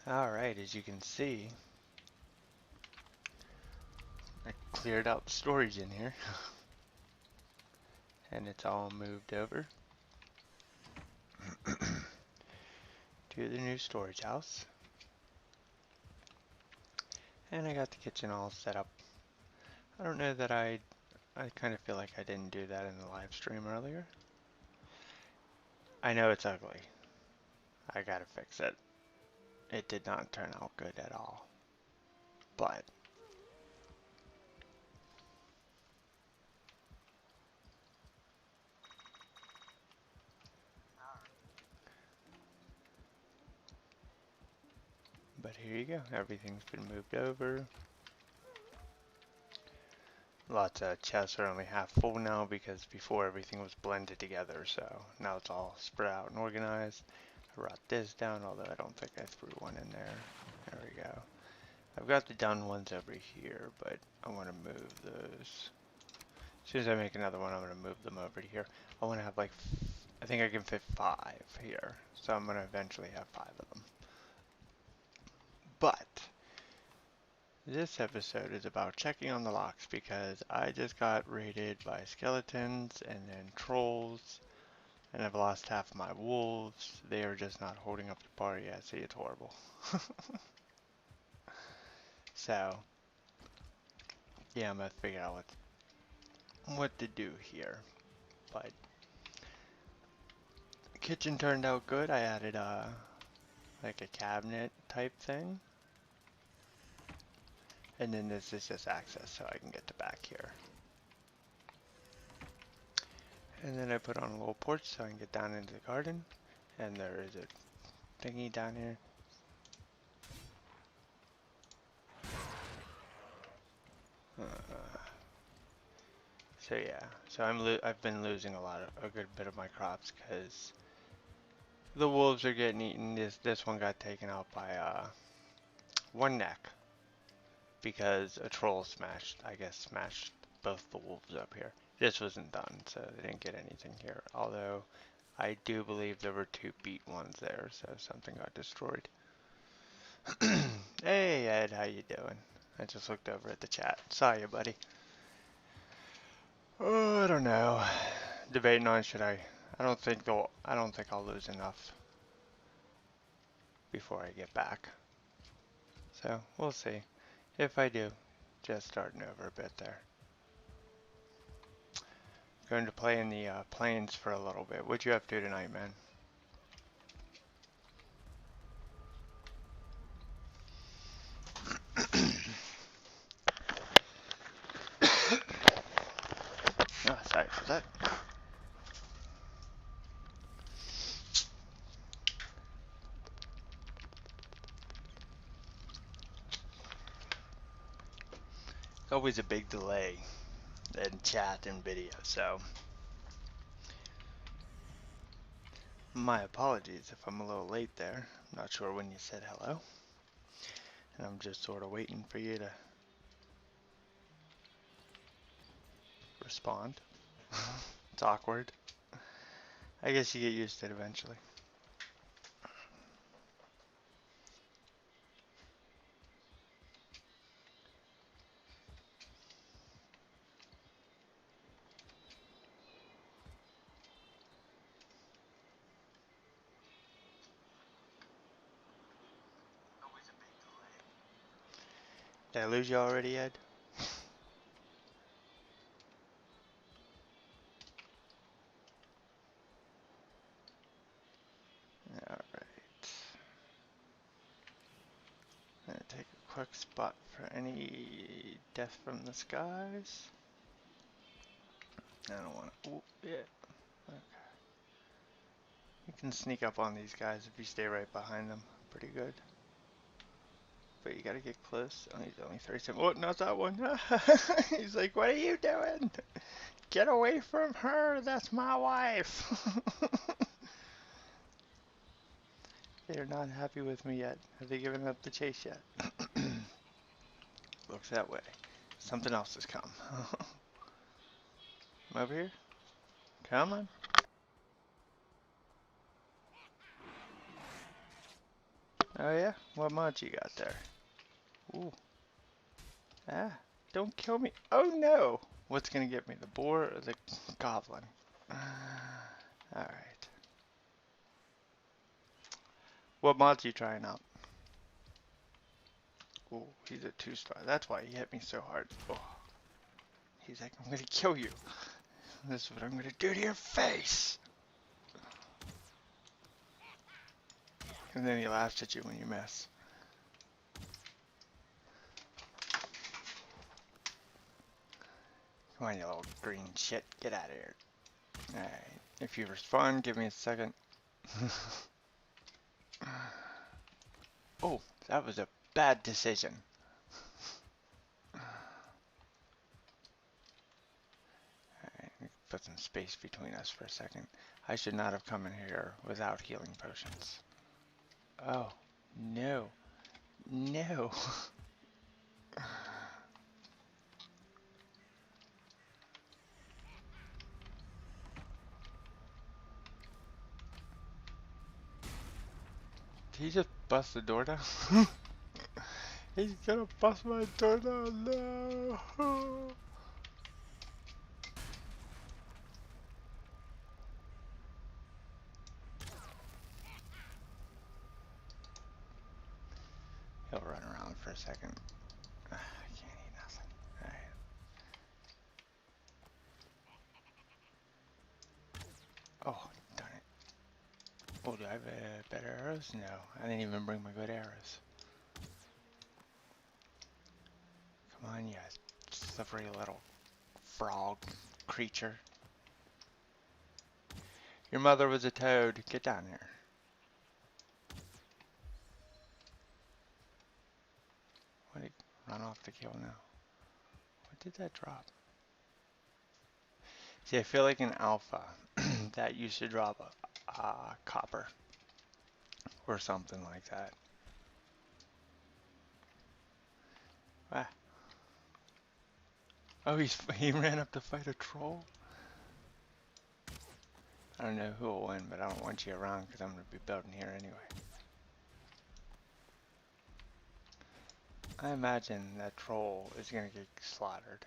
Alright, as you can see, I cleared out the storage in here and it's all moved over to the new storage house. And I got the kitchen all set up. I don't know that I kind of feel like I didn't do that in the live stream earlier. I know it's ugly. I gotta fix it. It did not turn out good at all. But here you go. Everything's been moved over. Lots of chests are only half full now because before everything was blended together, so now it's all spread out and organized. I brought this down, although I don't think I threw one in there. There we go. I've got the done ones over here, but I want to move those. As soon as I make another one, I'm going to move them over to here. I want to have like, I think I can fit 5 here, so I'm going to eventually have 5 of them. But this episode is about checking on the locks because I just got raided by skeletons and then trolls, and I've lost half my wolves. They are just not holding up the party. I see, it's horrible. So, yeah, I'm gonna figure out what to do here. But the kitchen turned out good. I added like a cabinet type thing. And then this is just access so I can get to back here. And then I put on a little porch so I can get down into the garden. And there is a thingy down here. So yeah, so I've been losing a good bit of my crops because the wolves are getting eaten. This one got taken out by one neck because a troll smashed both the wolves up here. This wasn't done, so they didn't get anything here. Although I do believe there were 2 beat ones there, so something got destroyed. Hey Ed, how you doing? I just looked over at the chat. Saw you, buddy. Oh, I don't know. Debating on should I don't think I'll lose enough before I get back. So, we'll see. If I do, just starting over a bit there. Going to play in the plains for a little bit. What you up to tonight, man? Oh, sorry for that. Always a big delay in chat and video, so my apologies if I'm a little late there. I'm not sure when you said hello. And I'm just sort of waiting for you to respond. It's awkward. I guess you get used to it eventually. Did I lose you already, Ed? Alright. I'm gonna take a quick spot for any death from the skies. I don't want to. Yeah. Okay. You can sneak up on these guys if you stay right behind them. Pretty good. But you gotta get close. Oh, he's only 37. Oh, not that one. He's like, what are you doing? Get away from her. That's my wife. They're not happy with me yet. Have they given up the chase yet? Looks that way. Something else has come. I'm over here. Come on. Oh yeah? What mods you got there? Ooh. Ah, don't kill me. Oh no! What's gonna get me? The boar or the goblin? Alright. What mods you trying out? Ooh, he's a 2-star. That's why he hit me so hard. Oh. He's like, I'm gonna kill you. This is what I'm gonna do to your face. And then he laughs at you when you miss. Come on, you little green shit. Get out of here. Alright. If you respond, give me a second. Oh, that was a bad decision. Alright, put some space between us for a second. I should not have come in here without healing potions. Oh, no. No. Did he just bust the door down? He's gonna bust my door down. No. He'll run around for a second. I can't eat nothing. Alright. Oh, darn it. Oh, do I have better arrows? No, I didn't even bring my good arrows. Come on, you slippery little frog creature. Your mother was a toad. Get down here. What did run off the kill now? What did that drop? See, I feel like in alpha, that used to drop a copper or something like that. Ah. Oh, he ran up to fight a troll? I don't know who will win, but I don't want you around because I'm going to be building here anyway. I imagine that troll is going to get slaughtered.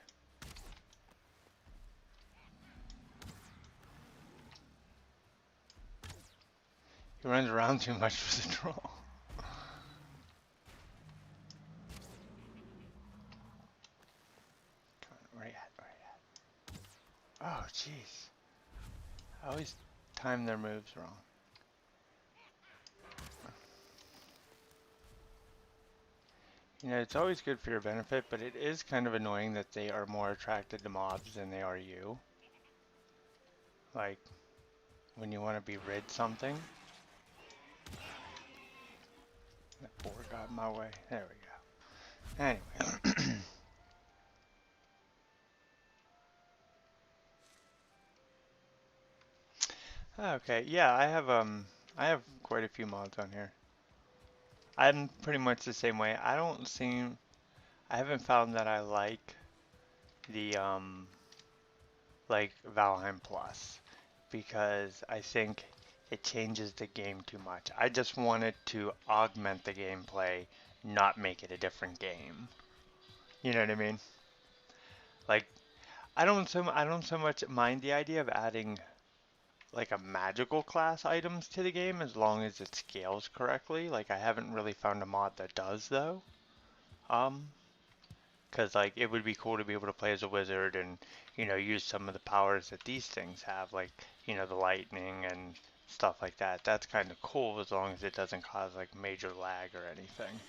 He runs around too much for the troll. Where you at? Where you at? Oh, jeez. I always time their moves wrong. You know, it's always good for your benefit, but it is kind of annoying that they are more attracted to mobs than they are you. Like, when you want to be rid something. That boar got in my way. There we go. Anyway. Okay, yeah, I have quite a few mods on here. I'm pretty much the same way. I haven't found that I the like Valheim Plus because I think it changes the game too much. I just wanted to augment the gameplay, not make it a different game. You know what I mean? Like I don't so much mind the idea of adding like a magical class items to the game as long as it scales correctly. Like I haven't really found a mod that does though. Um, because like it would be cool to be able to play as a wizard and use some of the powers that these things have, like the lightning and stuff like that. That's kind of cool as long as it doesn't cause like major lag or anything.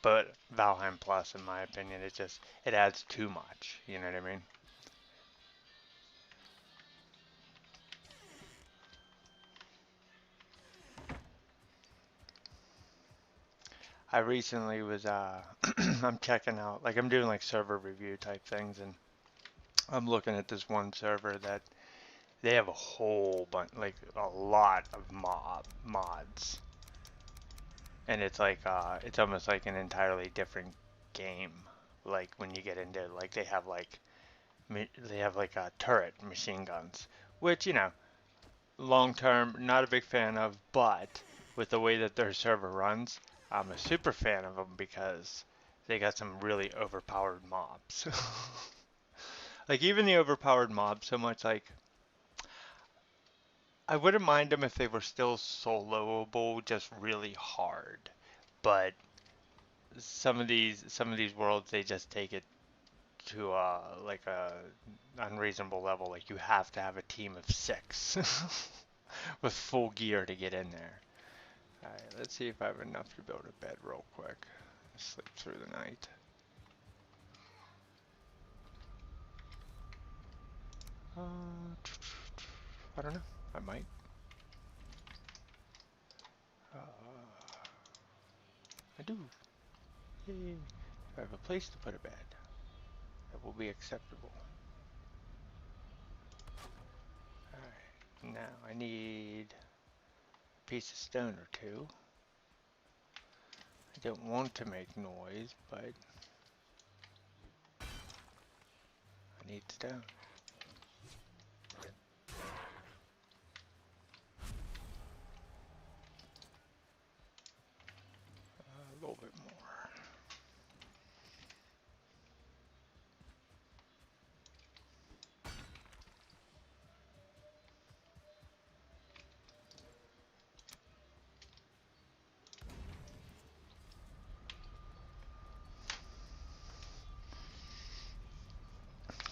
But Valheim Plus, in my opinion, it adds too much. You know what I mean? I recently was I'm checking out, like I'm doing like server review type things, and I'm looking at this one server that they have a whole bunch, like a lot of mods, and it's like it's almost like an entirely different game. Like when you get into like they have like turret machine guns, which long term, not a big fan of, but with the way that their server runs, I'm a super fan of them because they got some really overpowered mobs. Like even the overpowered mobs, so much like I wouldn't mind them if they were still soloable, just really hard. But some of these worlds, they just take it to like a unreasonable level. Like you have to have a team of 6 with full gear to get in there. All right, let's see if I have enough to build a bed real quick. Sleep through the night. I don't know. I might. I do. Yay. If I have a place to put a bed, that will be acceptable. Alright, now I need a piece of stone or two. I don't want to make noise, but I need stone. A little bit more.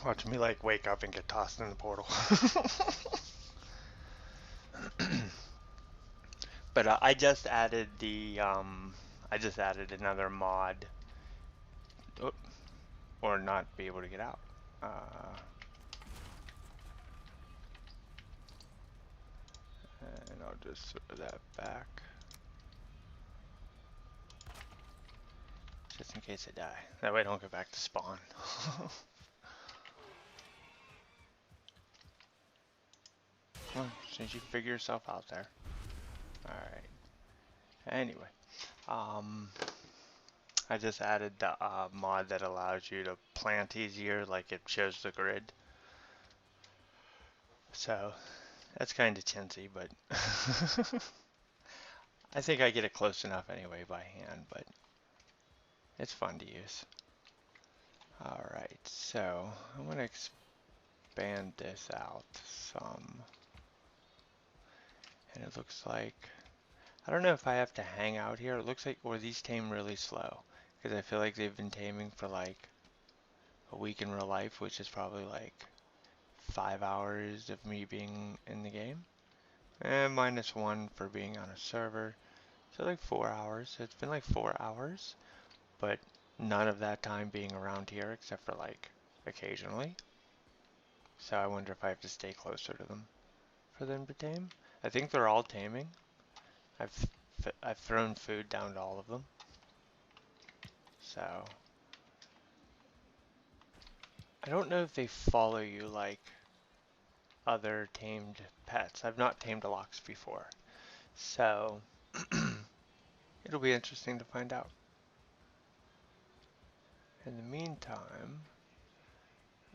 Watch me like wake up and get tossed in the portal. But I just added I just added another mod, oh, or not be able to get out. And I'll just throw that back, just in case I die. That way I don't go back to spawn. Well, since you figure yourself out there. Alright. Anyway, I just added the mod that allows you to plant easier, like it shows the grid. So, that's kind of chintzy, but I think I get it close enough anyway by hand, but it's fun to use. Alright, so I'm going to expand this out some. And it looks like, I don't know if I have to hang out here. It looks like, or these tame really slow. Because I feel like they've been taming for like a week in real life, which is probably like 5 hours of me being in the game. And -1 for being on a server. So like 4 hours. So it's been like 4 hours. But none of that time being around here except for like occasionally. So I wonder if I have to stay closer to them for them to tame. I think they're all taming. I've thrown food down to all of them. So I don't know if they follow you like other tamed pets. I've not tamed a lox before. So it'll be interesting to find out. In the meantime,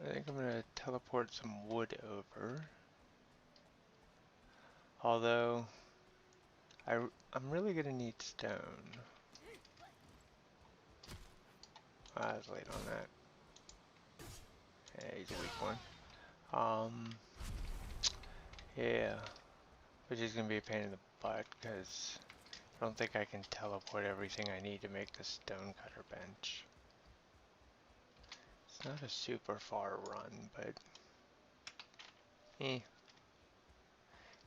I think I'm going to teleport some wood over. Although, I'm really going to need stone. I was late on that. Yeah, he's a weak one. Yeah. Which is going to be a pain in the butt, because I don't think I can teleport everything I need to make the stonecutter bench. It's not a super far run, but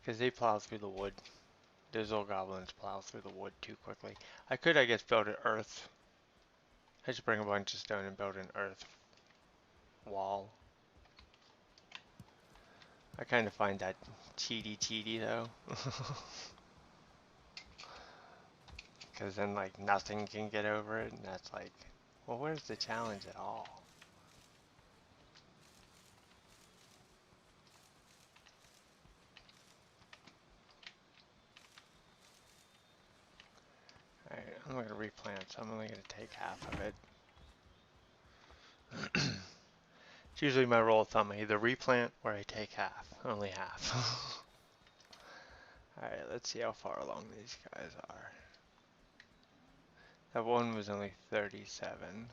because they plow through the wood. Those old goblins plow through the wood too quickly. I could, I guess, build an earth. I just bring a bunch of stone and build an earth wall. I kind of find that cheaty though. Because then like nothing can get over it, and that's like, well, where's the challenge at all? Alright, I'm not going to replant, so I'm only going to take half of it. It's usually my rule of thumb. I either replant or I take half. Only half. Alright, let's see how far along these guys are. That one was only 37.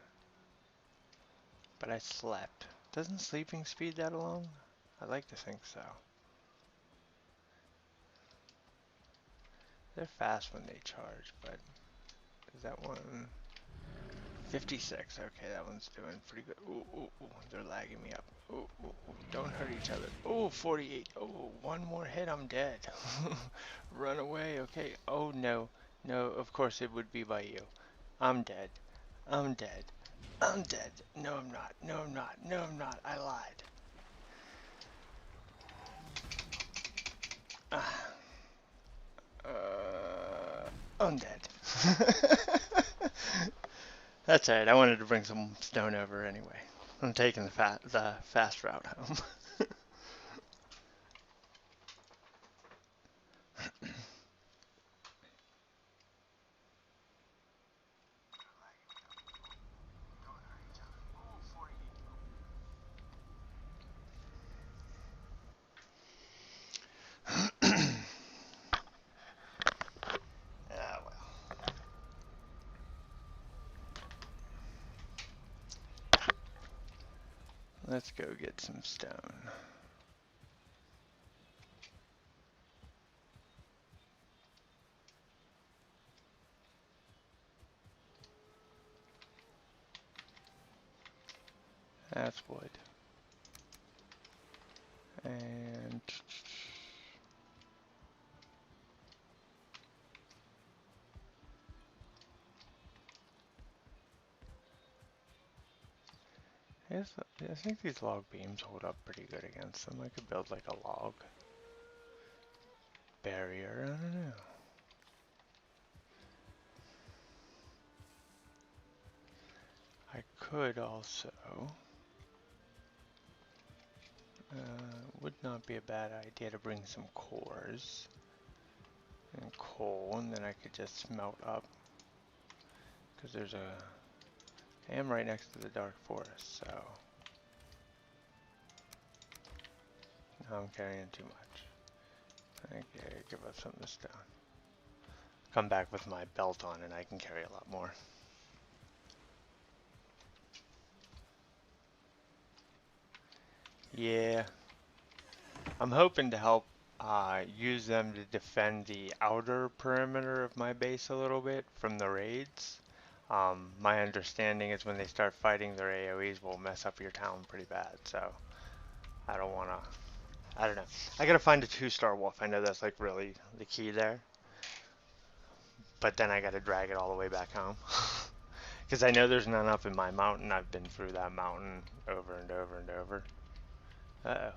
But I slept. Doesn't sleeping speed that along? I'd like to think so. They're fast when they charge, but is that one 56? Okay, that one's doing pretty good. Ooh, ooh, ooh, they're lagging me up. Ooh, ooh, ooh, don't hurt each other. Ooh, 48. Oh, one more hit, I'm dead. Run away, okay. Oh, no. No, of course it would be by you. I'm dead. I'm dead. I'm dead. No, I'm not. No, I'm not. No, I'm not. I lied. Ah. I'm dead. That's alright, I wanted to bring some stone over anyway. I'm taking the fast route home. Ah, well. Let's go get some stone. That's wood. And I think these log beams hold up pretty good against them. I could build like a log barrier. I don't know. I could also, would not be a bad idea to bring some cores and coal, and then I could just smelt up. Because there's I am right next to the dark forest, so now I'm carrying too much. Okay, give up some of the stone. Come back with my belt on and I can carry a lot more. Yeah, I'm hoping to help use them to defend the outer perimeter of my base a little bit from the raids. My understanding is when they start fighting, their AoEs will mess up your town pretty bad, so I don't want to, I don't know. I gotta find a 2-star wolf. I know that's like really the key there, but then I gotta drag it all the way back home. Because I know there's none up in my mountain. I've been through that mountain over and over and over. Uh-oh.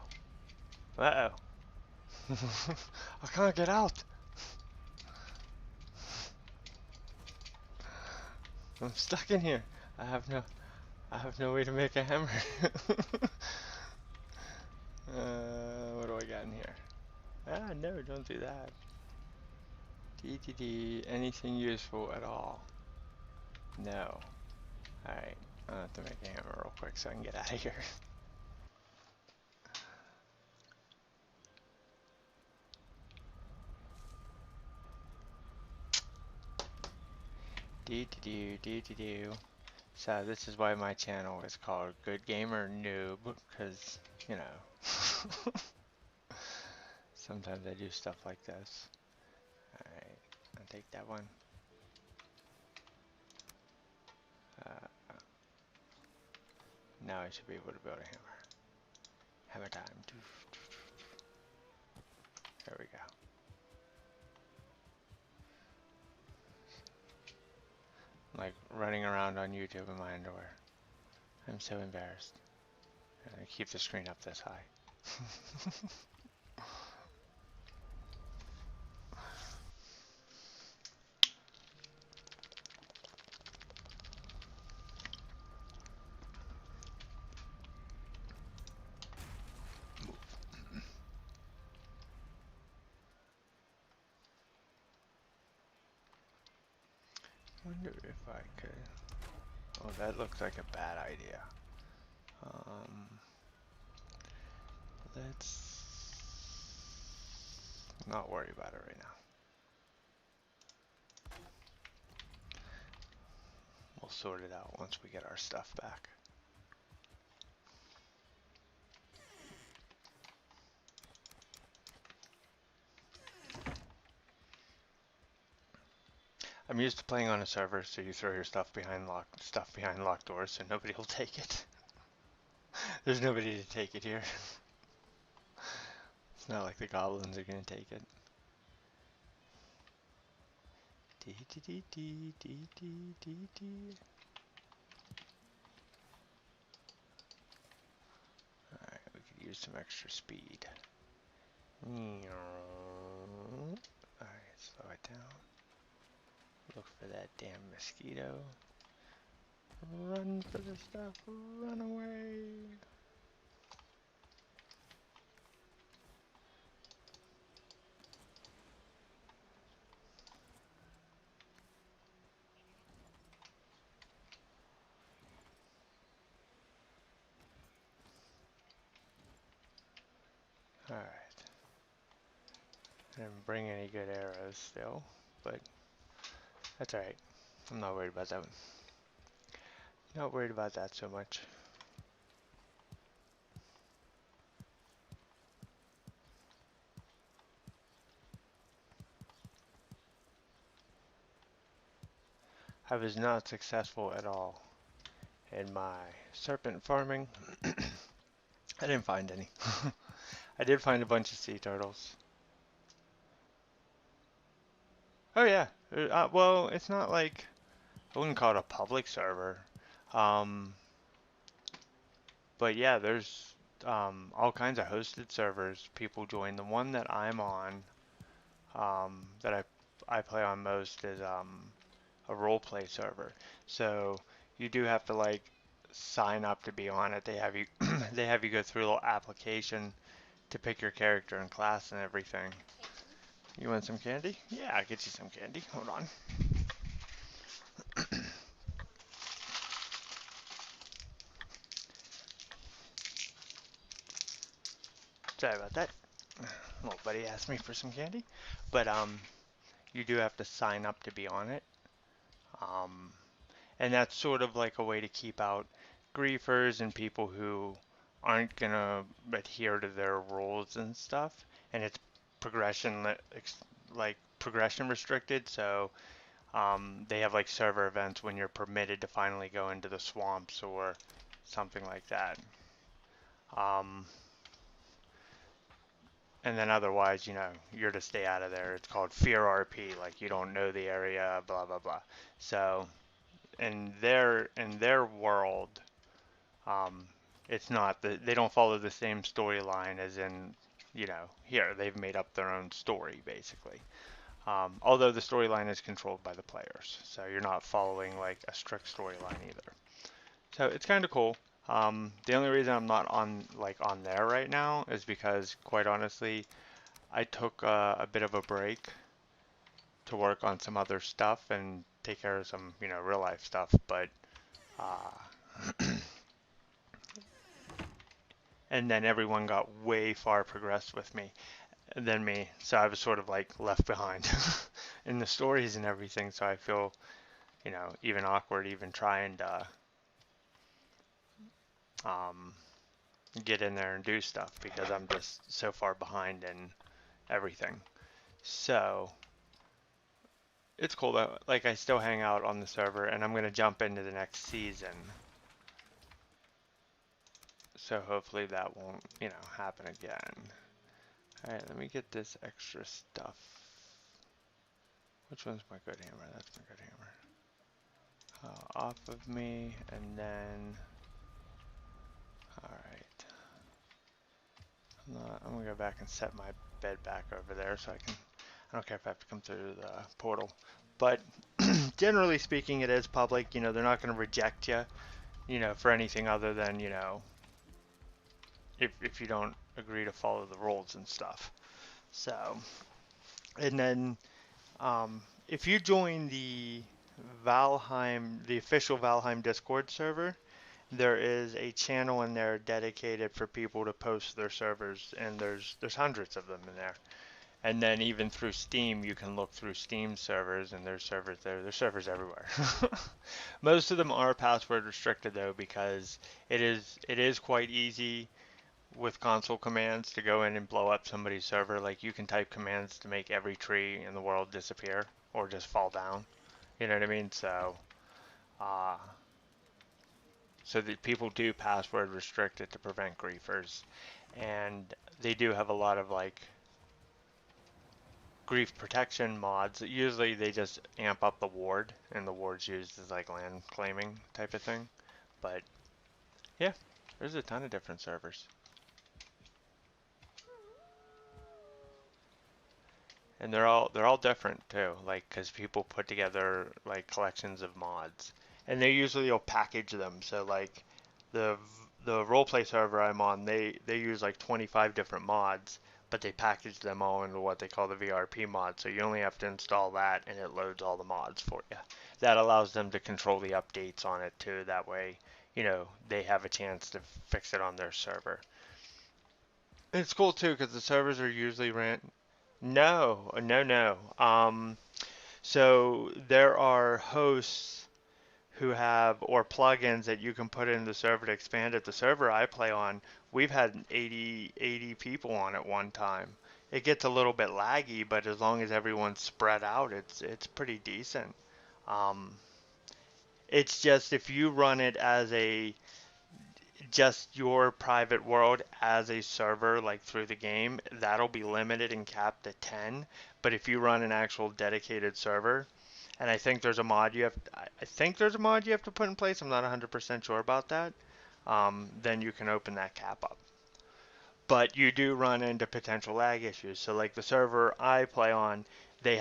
Uh-oh. I can't get out. I'm stuck in here. I have no way to make a hammer. What do I got in here? Ah, no, don't do that. DDD, anything useful at all? No. Alright, I'll have to make a hammer real quick so I can get out of here. Do do do. So this is why my channel is called Good Gamer Noob, because, you know, sometimes I do stuff like this. Alright, I'll take that one. Now I should be able to build a hammer. Hammer time. There we go. Like running around on YouTube in my underwear. I'm so embarrassed. I keep the screen up this high. Wonder if I could. Oh, that looks like a bad idea. Let's not worry about it right now. We'll sort it out once we get our stuff back. I'm used to playing on a server, so you throw your stuff behind locked doors, so nobody will take it. There's nobody to take it here. It's not like the goblins are gonna take it. Alright, we could use some extra speed. Alright, slow it down. Look for that damn mosquito. Run for the stuff, run away. Alright. I didn't bring any good arrows still, but that's alright. I'm not worried about that one. Not worried about that so much. I was not successful at all in my serpent farming. I didn't find any. I did find a bunch of sea turtles. Oh yeah. Well, it's not like, I wouldn't call it a public server. Um, but yeah, there's all kinds of hosted servers. People join. The one that I'm on, that I play on most is a role play server. So you do have to like sign up to be on it. They have you they have you go through a little application to pick your character and class and everything. You want some candy? Yeah, I'll get you some candy. Hold on. Sorry about that. Little buddy asked me for some candy. But you do have to sign up to be on it. Um, and that's sort of like a way to keep out griefers and people who aren't gonna adhere to their rules and stuff. And it's like progression restricted, so they have like server events when you're permitted to finally go into the swamps or something like that. Um, and then otherwise, you're to stay out of there. It's called Fear RP, like you don't know the area, blah blah blah. So in their world, um, it's not they don't follow the same storyline as in, here they've made up their own story basically. Although the storyline is controlled by the players, so you're not following like a strict storyline either. So it's kind of cool. The only reason I'm not on there right now is because, quite honestly, I took a bit of a break to work on some other stuff and take care of some, real life stuff. But and then everyone got way far progressed with me than me, so I was sort of like left behind in the stories and everything. So I feel, even awkward even trying to um, get in there and do stuff because I'm just so far behind in everything. So it's cool though. Like I still hang out on the server, and I'm gonna jump into the next season. So hopefully that won't, happen again. All right, let me get this extra stuff. Which one's my good hammer? That's my good hammer. Off of me, and then. All right. I'm gonna go back and set my bed back over there so I can. I don't care if I have to come through the portal, but generally speaking, it is public. They're not gonna reject you, for anything other than, if you don't agree to follow the rules and stuff. So, and then if you join the the official Valheim Discord server, there is a channel in there dedicated for people to post their servers, and there's hundreds of them in there. And then even through Steam, you can look through Steam servers, and there's servers there. There's servers everywhere. Most of them are password restricted though, because it is quite easy with console commands to go in and blow up somebody's server. Like you can type commands to make every tree in the world disappear or just fall down. You know what I mean? Uh, so that people do password restrict it to prevent griefers, and they do have a lot of like grief protection mods. Usually they just amp up the ward, and the ward's used as like land claiming type of thing. But yeah, there's a ton of different servers. And they're all different too, like because people put together like collections of mods, and they usually will package them. So like the the roleplay server I'm on, they use like 25 different mods, but they package them all into what they call the VRP mod. So you only have to install that, and it loads all the mods for you. That allows them to control the updates on it too. That way, they have a chance to fix it on their server. It's cool too because the servers are usually ran. No, no, no. So there are hosts who have or plugins that you can put in the server to expand it. The server I play on, we've had 80 people on at one time. It gets a little bit laggy, but as long as everyone's spread out, it's pretty decent. Um, it's just if you run it as a just your private world as a server like through the game, that'll be limited and capped at 10. But if you run an actual dedicated server, and I think there's a mod you have to put in place. I'm not 100% sure about that. Then you can open that cap up. But you do run into potential lag issues. So like the server I play on, they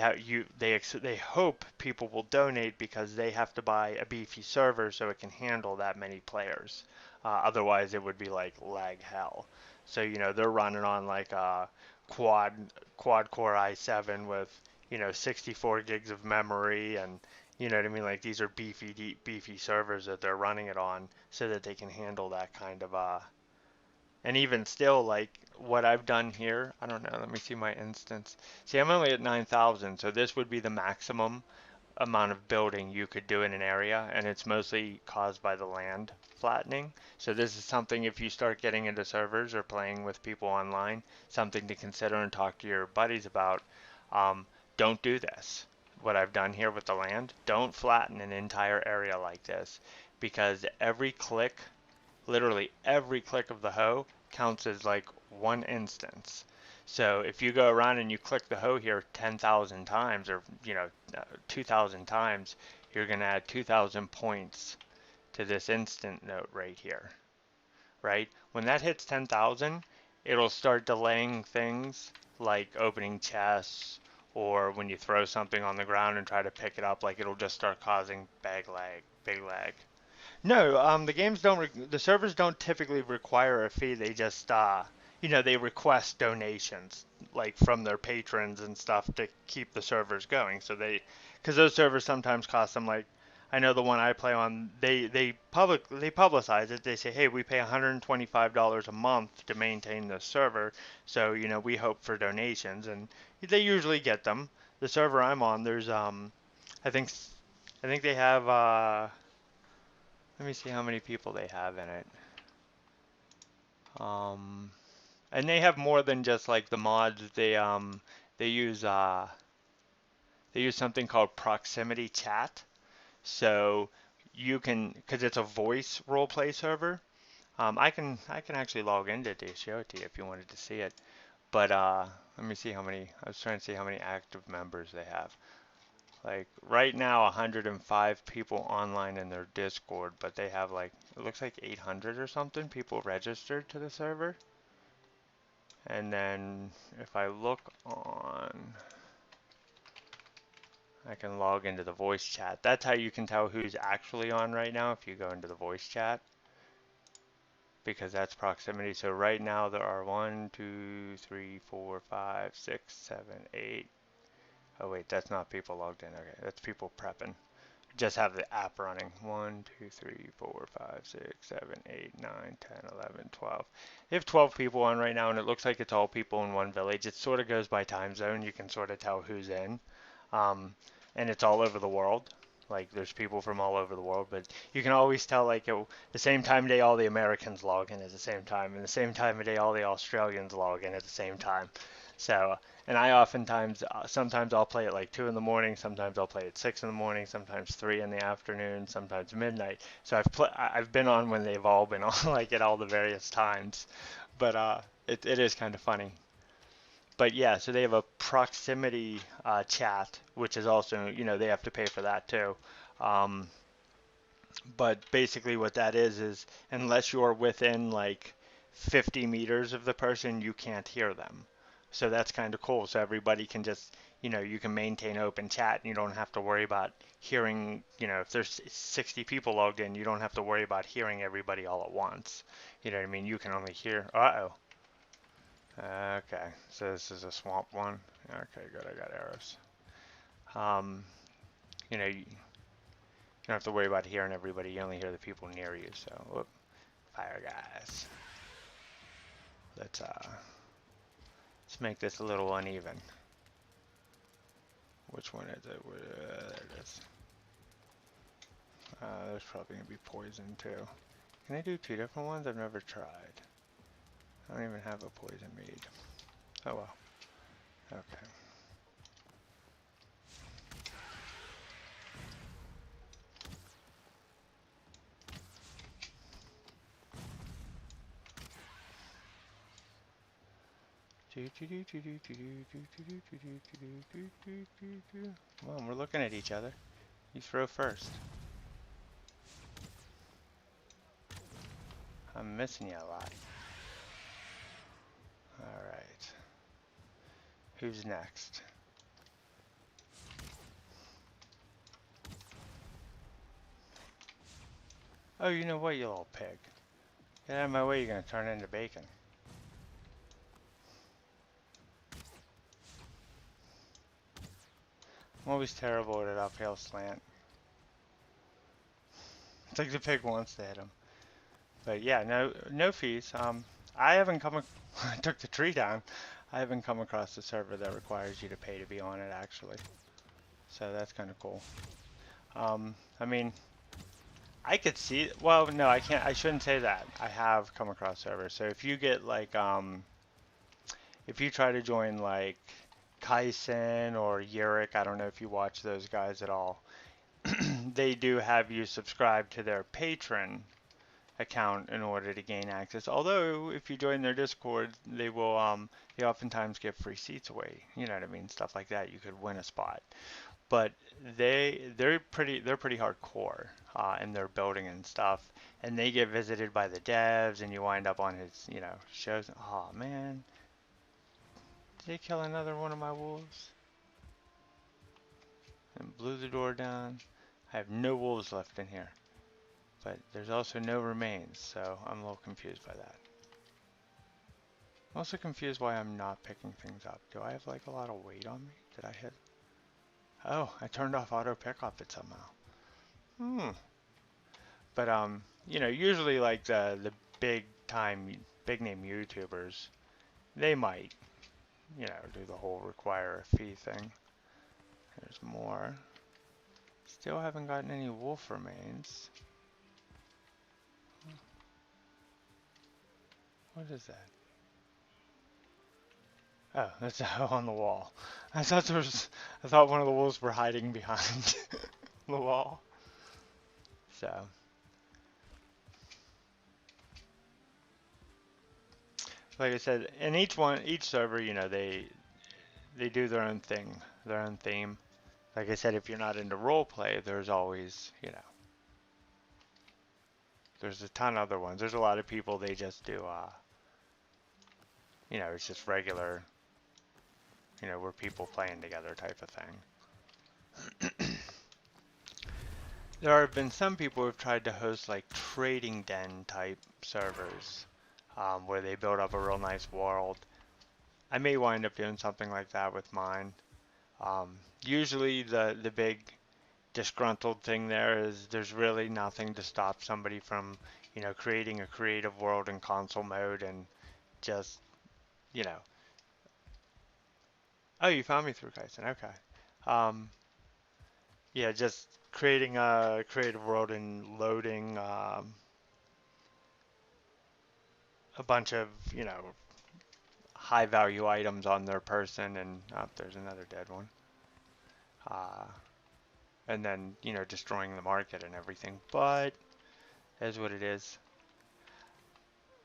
hope people will donate because they have to buy a beefy server so it can handle that many players. Otherwise, it would be like lag hell. So they're running on like a quad quad core i7 with 64 gigs of memory, and you know what I mean. Like these are beefy servers that they're running it on so that they can handle that kind of and even still, like what I've done here, I don't know, let me see my instance. See, I'm only at 9,000, so this would be the maximum amount of building you could do in an area, and it's mostly caused by the land flattening. So this is something, if you start getting into servers or playing with people online, something to consider and talk to your buddies about. Um, don't do this. What I've done here with the land, don't flatten an entire area like this, because every click, literally every click of the hoe counts as like one instance. So if you go around and you click the hoe here 10,000 times, or 2,000 times, you're going to add 2,000 points to this instant note right here, right? When that hits 10,000, it'll start delaying things like opening chests, or when you throw something on the ground and try to pick it up, like it'll just start causing big lag. No, the servers don't typically require a fee. They just, they request donations, like from their patrons and stuff to keep the servers going. Because those servers sometimes cost them like, I know the one I play on, they publicize it. They say, hey, we pay $125 a month to maintain this server, so we hope for donations, and they usually get them. The server I'm on, there's I think I think they have let me see how many people they have in it. Um, and they have more than just like the mods. They use uh they use something called proximity chat. So you can, because it's a voice roleplay server. I can actually log into it to show it to you if you wanted to see it. But let me see how many. I was trying to see how many active members they have. Like right now, 105 people online in their Discord, but they have like, it looks like 800 or something people registered to the server. And then if I look on, I can log into the voice chat. That's how you can tell who's actually on right now if you go into the voice chat, because that's proximity. So right now there are 1, 2, 3, 4, 5, 6, 7, 8. Oh wait, that's not people logged in. Okay, that's people prepping. just have the app running. 1, 2, 3, 4, 5, 6, 7, 8, 9, 10, 11, 12. They have 12 people on right now, and it looks like it's all people in one village. It sort of goes by time zone. You can sort of tell who's in. Um, and it's all over the world. Like there's people from all over the world, but you can always tell like the same time of day all the Americans log in at the same time, and the same time of day all the Australians log in at the same time. So, and I oftentimes, sometimes I'll play at like 2 in the morning, sometimes I'll play at 6 in the morning, sometimes 3 in the afternoon, sometimes midnight. So I've been on when they've all been on, like at all the various times. But it is kind of funny. But yeah, so they have a proximity chat, which is also, they have to pay for that too. Um, but basically what that is unless you're within like 50 meters of the person, you can't hear them. So that's kind of cool. So everybody can just, you can maintain open chat and you don't have to worry about hearing, if there's 60 people logged in, you don't have to worry about hearing everybody all at once. You know what I mean? You can only hear, uh-oh. Okay, so this is a swamp one. Okay, good, I got arrows. Um, you don't have to worry about hearing everybody, you only hear the people near you, so, whoop, fire guys. Let's make this a little uneven. Which one is it? There it is. There's probably gonna be poison too. Can I do 2 different ones? I've never tried. I don't even have a poison mead. Oh well. Okay. Well, we're looking at each other. You throw first. I'm missing you a lot. Alright. Who's next? Oh, you know what, you little pig. Get out of my way, you're gonna turn into bacon. I'm always terrible at an uphill slant. It's like the pig wants to hit him. But yeah, no fees. I haven't I took the tree down. I haven't come across a server that requires you to pay to be on it actually. So that's kind of cool. I mean, I could see, well, no, I can't, I shouldn't say that. I have come across servers. So if you get like, if you try to join like Kaisen or Yurik, I don't know if you watch those guys at all, they do have you subscribe to their patron account in order to gain access. Although if you join their Discord, they oftentimes give free seats away. You know what I mean? Stuff like that. You could win a spot. But they're pretty hardcore in their building and stuff. And they get visited by the devs, and you wind up on his shows. Oh man, did they kill another one of my wolves? And blew the door down. I have no wolves left in here. But there's also no remains, so I'm a little confused by that. I'm also confused why I'm not picking things up. Do I have like a lot of weight on me? Did I hit? Oh, I turned off auto pick up it somehow. But usually like the big name YouTubers, they might, do the whole require a fee thing. There's more. Still haven't gotten any wolf remains. What is that? Oh, that's on the wall. I thought one of the wolves were hiding behind the wall. So, like I said, in each server, they do their own thing, their own theme. Like I said, if you're not into role play, there's always, there's a ton of other ones. There's a lot of people they just do, it's just regular, we're people playing together type of thing. There have been some people who have tried to host like trading den type servers, where they build up a real nice world. I may wind up doing something like that with mine. Usually the big disgruntled thing there is there's really nothing to stop somebody from, creating a creative world in console mode and just, you know, oh, you found me through Kyson. Okay. Um, yeah, just creating a creative world and loading a bunch of, high value items on their person, and there's another dead one. Uh, and then, destroying the market and everything. But that's what it is.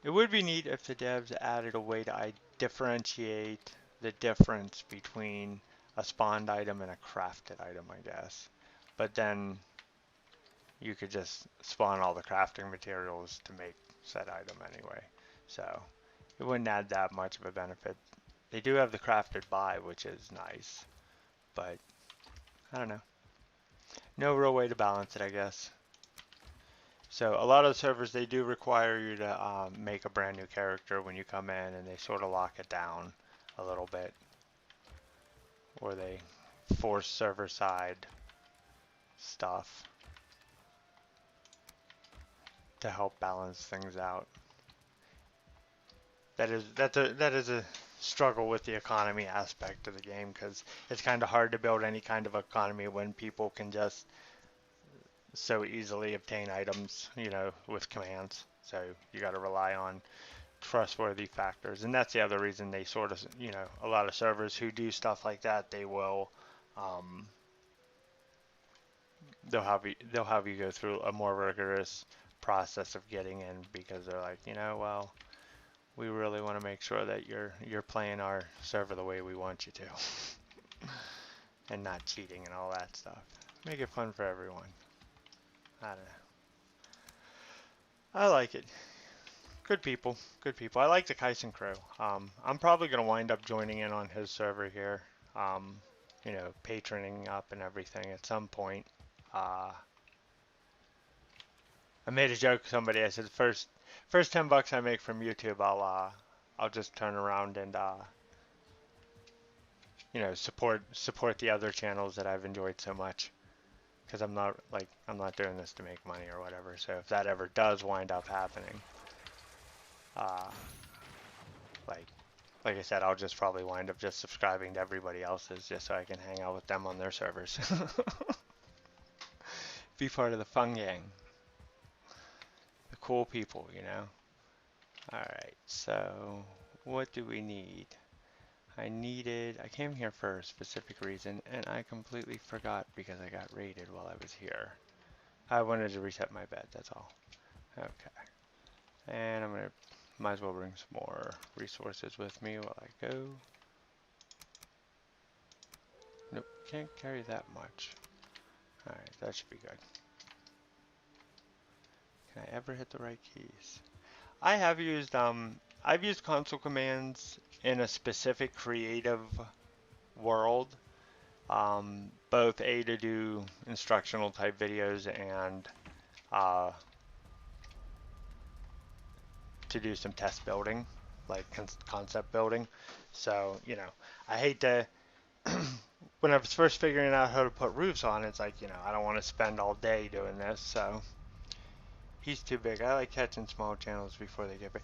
It would be neat if the devs added a way to differentiate the difference between a spawned item and a crafted item, I guess. But then you could just spawn all the crafting materials to make said item anyway. So it wouldn't add that much of a benefit. They do have the crafted by, which is nice, but I don't know. No real way to balance it, I guess. So a lot of the servers, they do require you to make a brand new character when you come in, and they sort of lock it down a little bit, or they force server side stuff to help balance things out. That is a struggle with the economy aspect of the game, because it's kind of hard to build any kind of economy when people can just so easily obtain items, with commands. So you got to rely on trustworthy factors, and that's the other reason they sort of, a lot of servers who do stuff like that, they will, um, they'll have you go through a more rigorous process of getting in, because they're like, well, we really want to make sure that you're playing our server the way we want you to, and not cheating and all that stuff. Make it fun for everyone. I don't know. I like it. Good people. Good people. I like the Kaisen crew. I'm probably gonna wind up joining in on his server here. Patroning up and everything at some point. Uh, I made a joke to somebody. I said, first $10 I make from YouTube, I'll just turn around and support the other channels that I've enjoyed so much. Because I'm not doing this to make money or whatever. So if that ever does wind up happening, uh, like like I said, I'll just probably wind up just subscribing to everybody else's just so I can hang out with them on their servers. Be part of the fun gang. The cool people. Alright, so what do we need? I came here for a specific reason, and I completely forgot because I got raided while I was here. I wanted to reset my bed, that's all. Okay. And might as well bring some more resources with me while I go. Nope, can't carry that much. Alright, that should be good. Can I ever hit the right keys? I've used console commands in a specific creative world. Both to do instructional type videos and uh, to do some test building, like concept building. So, I hate to, when I was first figuring out how to put roofs on, it's like, I don't want to spend all day doing this, so he's too big. I like catching small channels before they get big.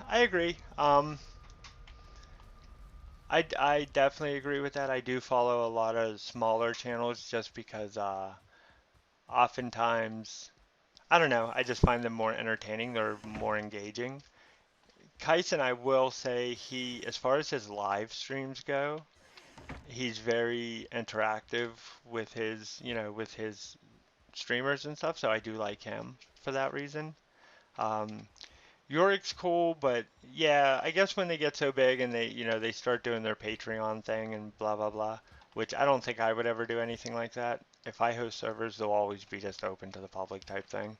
I agree. I definitely agree with that. I do follow a lot of smaller channels just because oftentimes, I don't know, I just find them more entertaining. They're more engaging. Kyson, I will say, as far as his live streams go, he's very interactive with his streamers and stuff, so I do like him for that reason. Um, Yorik's cool, but yeah, I guess when they get so big and they start doing their Patreon thing and blah blah blah, which I don't think I would ever do anything like that. If I host servers, they'll always be just open to the public type thing.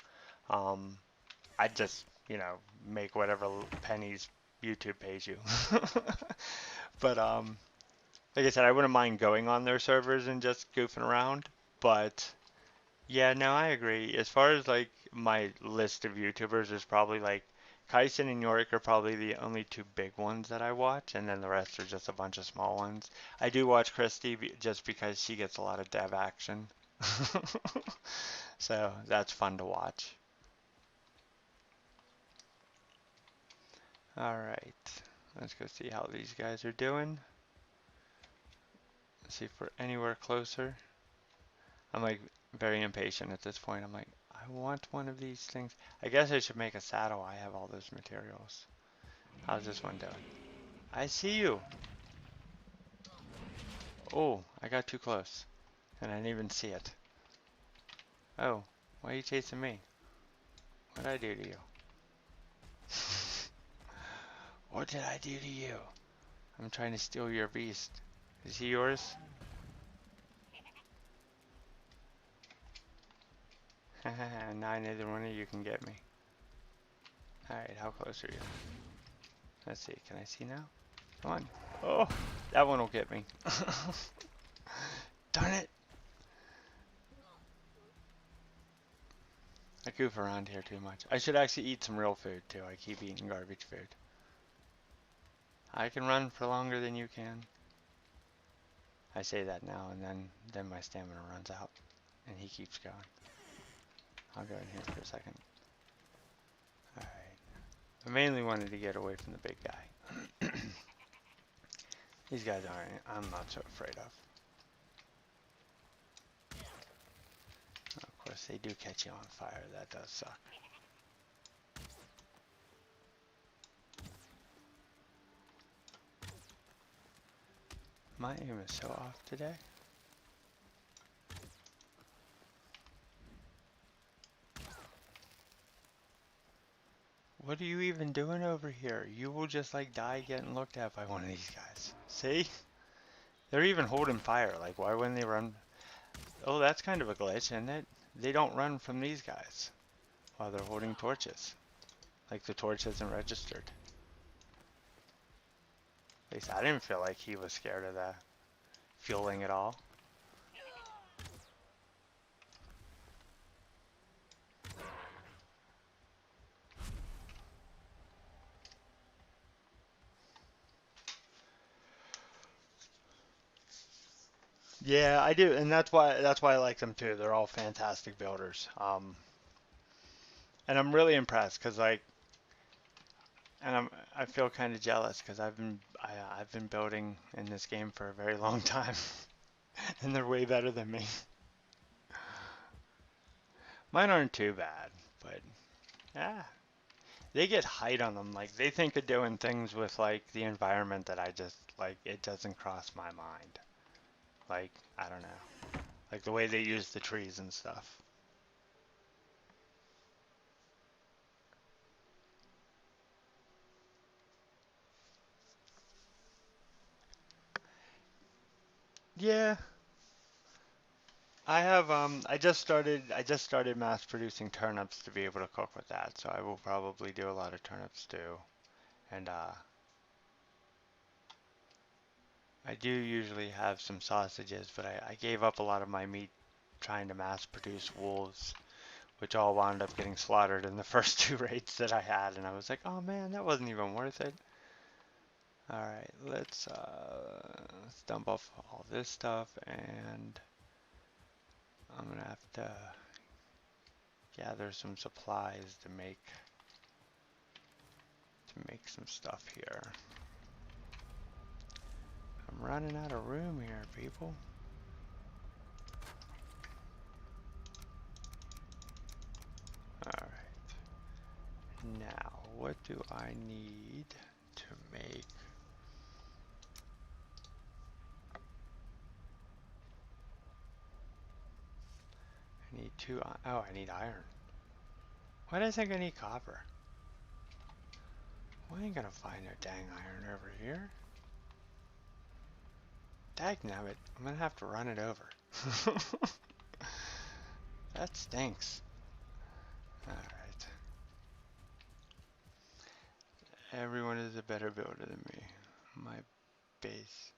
Um, I'd just, make whatever pennies YouTube pays you. But like I said, I wouldn't mind going on their servers and just goofing around. But yeah, no, I agree. As far as like my list of YouTubers, is probably like Kyson and Yorick are probably the only two big ones that I watch, and then the rest are just a bunch of small ones. I do watch Christy just because she gets a lot of dev action. So that's fun to watch. All right, let's go see how these guys are doing. See if we're anywhere closer. I'm like very impatient at this point. I'm like, I want one of these things. I guess I should make a saddle. I have all those materials. How's this one doing? I see you. Oh, I got too close. And I didn't even see it. Oh, why are you chasing me? What did I do to you? What did I do to you? I'm trying to steal your beast. Is he yours? Haha, nah, neither one of you can get me. Alright, how close are you? Let's see, can I see now? Come on. Oh, that one will get me. Darn it! I goof around here too much. I should actually eat some real food too. I keep eating garbage food. I can run for longer than you can. I say that now and then my stamina runs out and he keeps going. I'll go in here for a second. Alright. I mainly wanted to get away from the big guy. These guys I'm not so afraid of. Of course, they do catch you on fire. That does suck. My aim is so off today. What are you even doing over here? You will just like die getting looked at by one of these guys. See? They're even holding fire. Like, why wouldn't they run? Oh, that's kind of a glitch, isn't it? They don't run from these guys while they're holding torches. Like, the torch isn't registered. At least I didn't feel like he was scared of the fueling at all. Yeah, I do, and that's why I like them too. They're all fantastic builders. And I'm really impressed because I feel kind of jealous because I've been building in this game for a very long time, and they're way better than me. Mine aren't too bad, but yeah, they get height on them. Like they think of doing things with like the environment that I just like it doesn't cross my mind. Like I don't know, like the way they use the trees and stuff. Yeah, I just started mass producing turnips to be able to cook with that, so I will probably do a lot of turnip stew. And I do usually have some sausages, but I gave up a lot of my meat trying to mass produce wolves, which all wound up getting slaughtered in the first two raids that I had, and I was like, oh man, that wasn't even worth it. Alright, let's dump off all this stuff, and I'm gonna have to gather some supplies to make some stuff here. I'm running out of room here, people. Alright. Now, what do I need to make? I need oh, I need iron. Why do I think I need copper? Well, I ain't gonna find no dang iron over here. Dagnabbit, I'm gonna have to run it over. That stinks. Alright. Everyone is a better builder than me. My base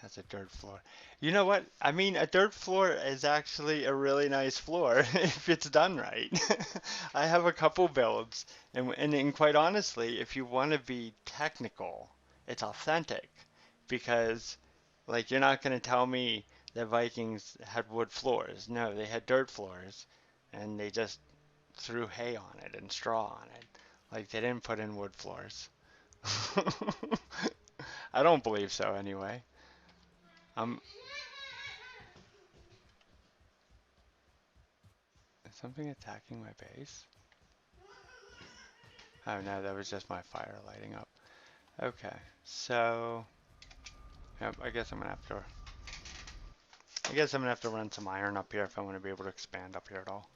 has a dirt floor. You know what? I mean, a dirt floor is actually a really nice floor if it's done right. I have a couple builds, and quite honestly, if you want to be technical, it's authentic because, like, you're not going to tell me the Vikings had wood floors. No, they had dirt floors, and they just threw hay on it and straw on it. Like they didn't put in wood floors. I don't believe so anyway. Um, is something attacking my base? Oh no, that was just my fire lighting up. Okay, so yep, I guess I'm gonna have to run some iron up here if I want to be able to expand up here at all.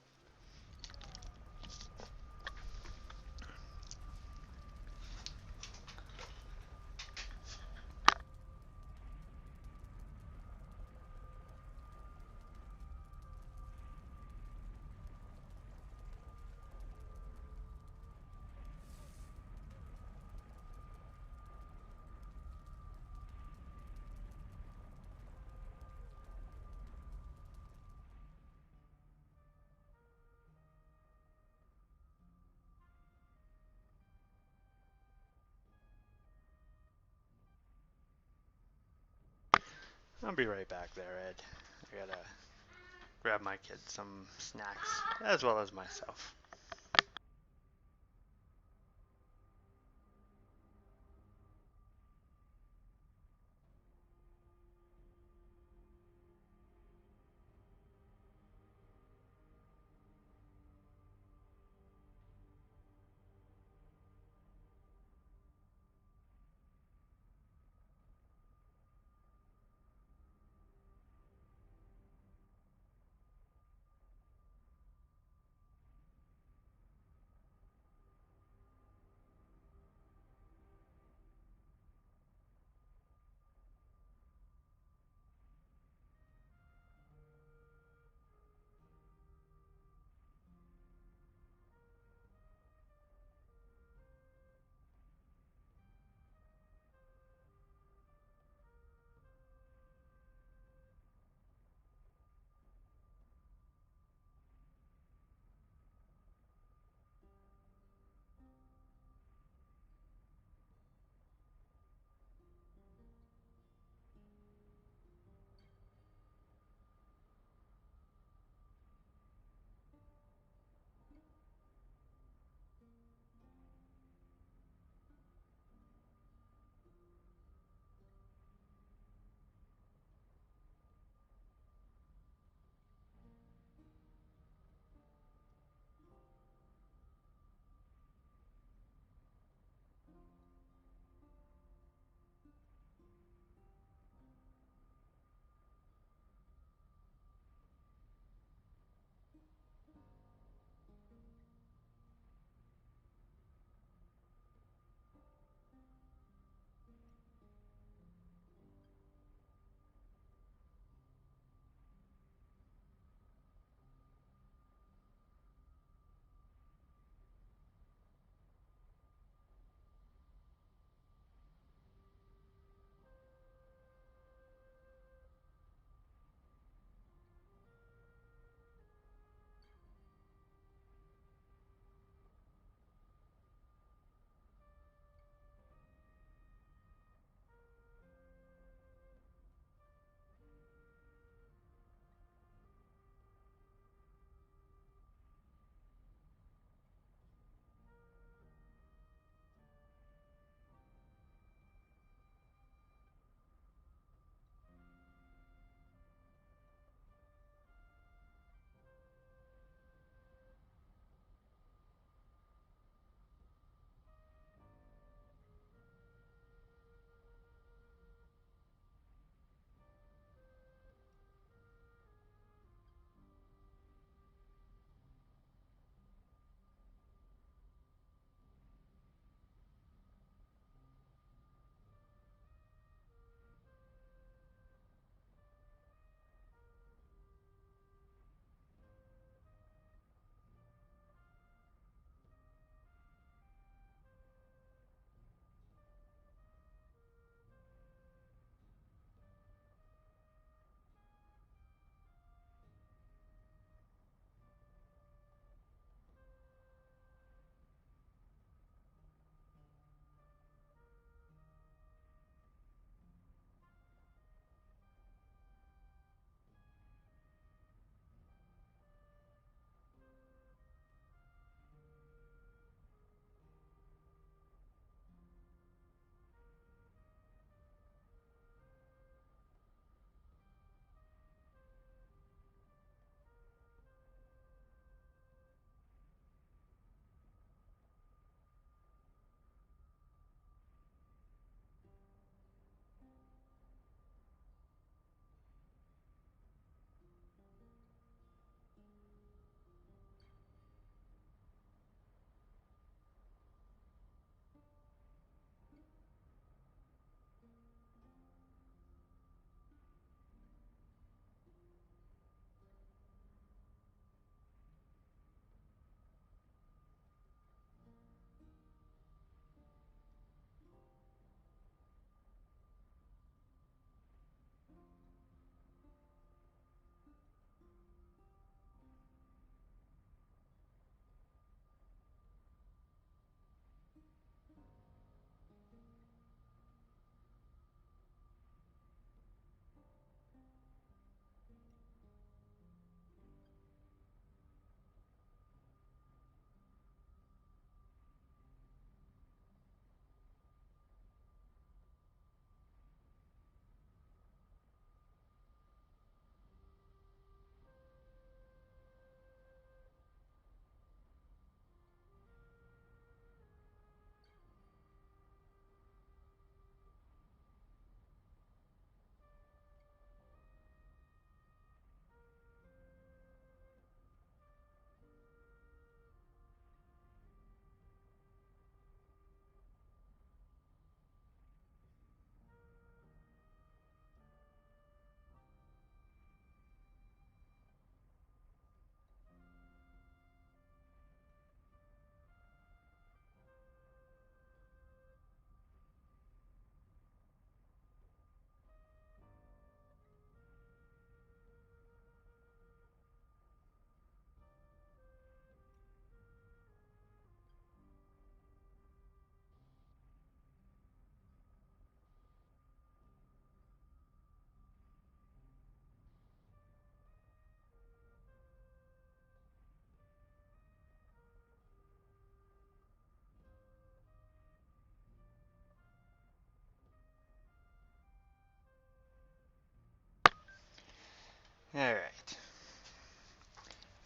I'll be right back there, Ed. I gotta grab my kids some snacks as well as myself. Alright.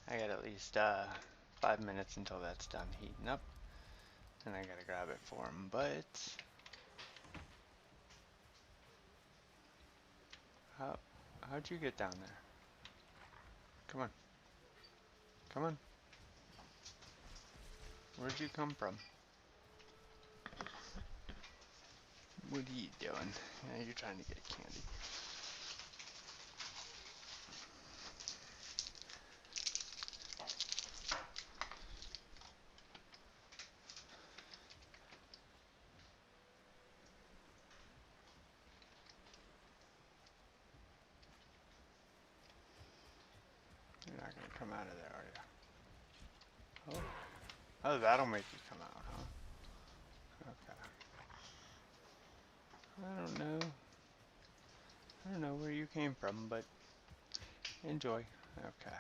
I got at least 5 minutes until that's done heating up. And I gotta grab it for him, but how how'd you get down there? Come on. Come on. Where'd you come from? What are you doing? Yeah, you're trying to get candy. You're not gonna come out of there, are you? Oh. Oh, that'll make you come out, huh? Okay. I don't know. I don't know where you came from, but enjoy. Okay.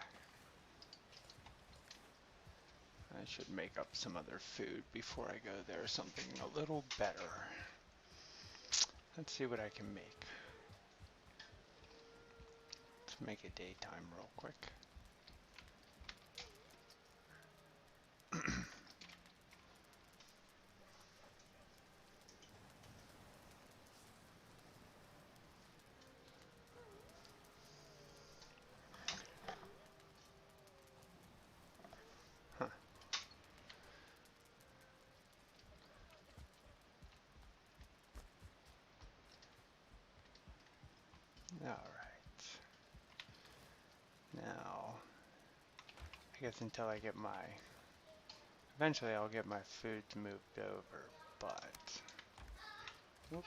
I should make up some other food before I go there. Something a little better. Let's see what I can make. Let's make a daytime real quick. Huh. Alright. Now, I guess until I get my... Eventually I'll get my food moved over, but... Oop.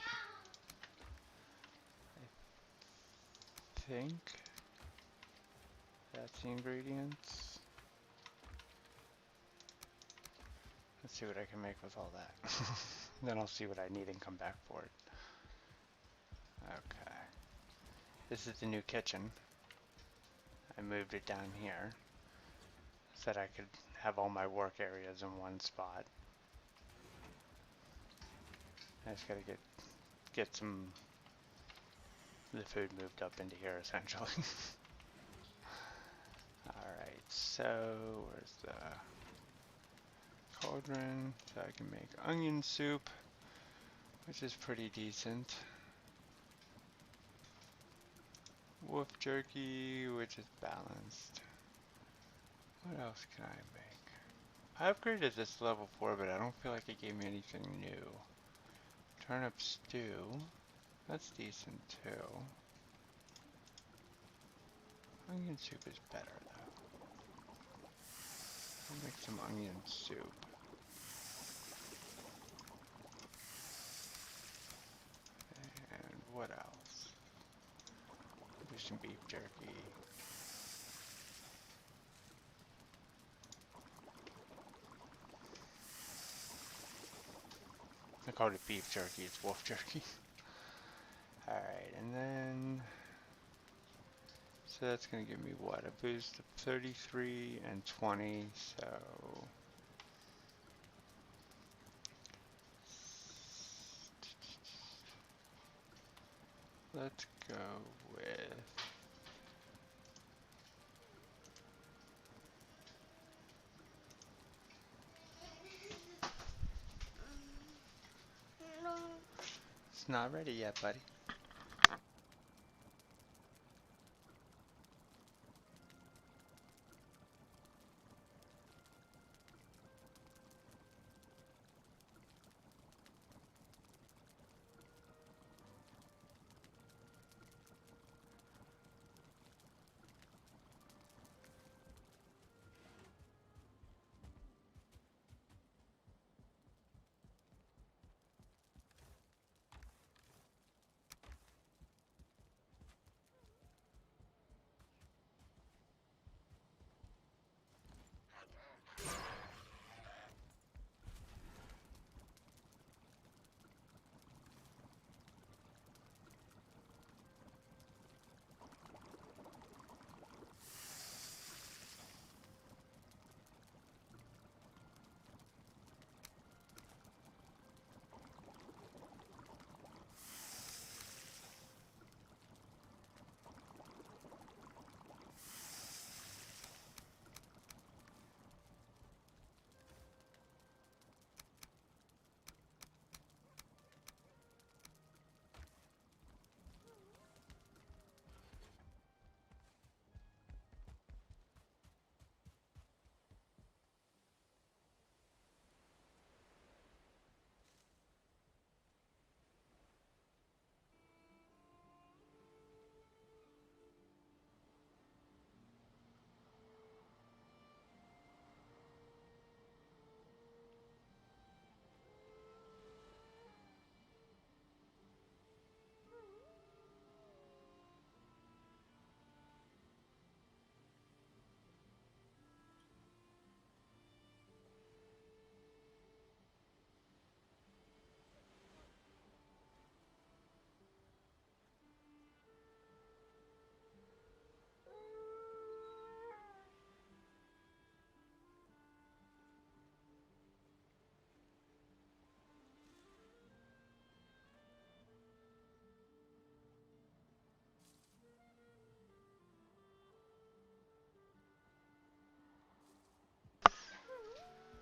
I think that's the ingredients. Let's see what I can make with all that. Then I'll see what I need and come back for it. Okay. This is the new kitchen. I moved it down here so that I could have all my work areas in one spot. I just gotta get some the food moved up into here essentially. Alright, so where's the cauldron? So I can make onion soup, which is pretty decent. Wolf jerky, which is balanced. What else can I make? I upgraded this to level 4, but I don't feel like it gave me anything new. Turnip stew. That's decent too. Onion soup is better though. I'll make some onion soup. And what else? Do some beef jerky. I called it beef jerky, it's wolf jerky. Alright, and then... So that's going to give me what? A boost of 33 and 20, so... Let's go with... It's not ready yet, buddy.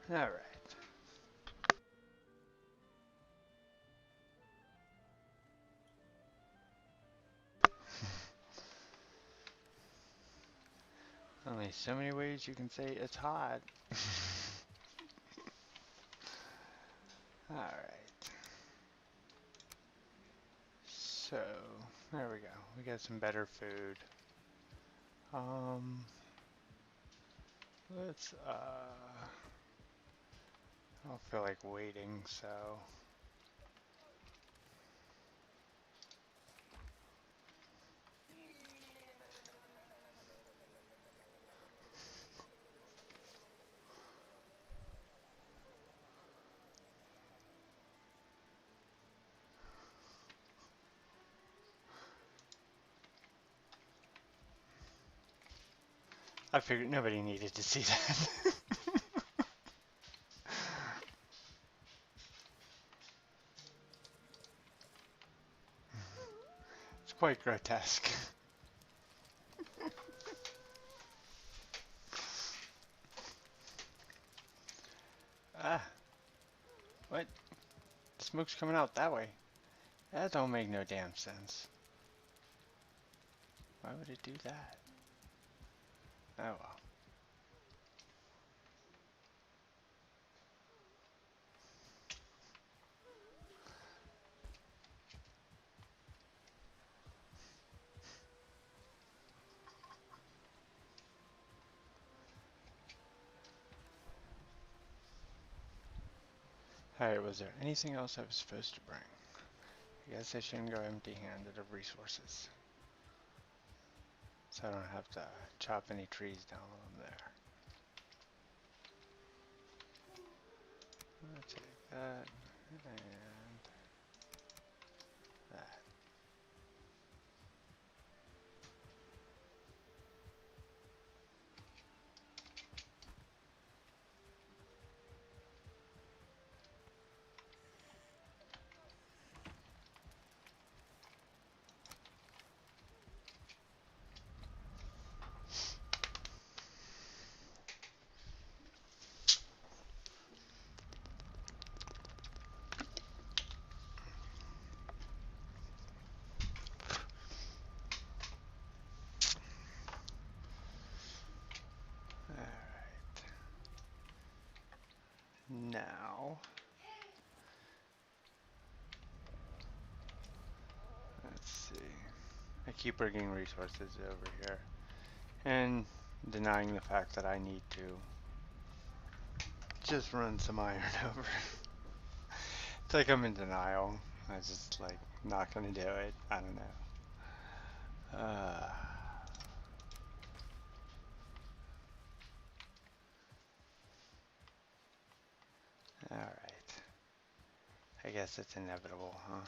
Alright. Only so many ways you can say it's hot. Alright. So, there we go. We got some better food. Let's, I don't feel like waiting, so. I figured nobody needed to see that. It's quite grotesque. Ah, what? The smoke's coming out that way. That don't make no damn sense. Why would it do that? Oh well. Alright, was there anything else I was supposed to bring? I guess I shouldn't go empty-handed of resources. So I don't have to chop any trees down while I'm there. I'll take that and that. Alright. Now, let's see. I keep bringing resources over here and denying the fact that I need to just run some iron over. It's like I'm in denial. I just like not gonna do it. I don't know. Alright. I guess it's inevitable, huh?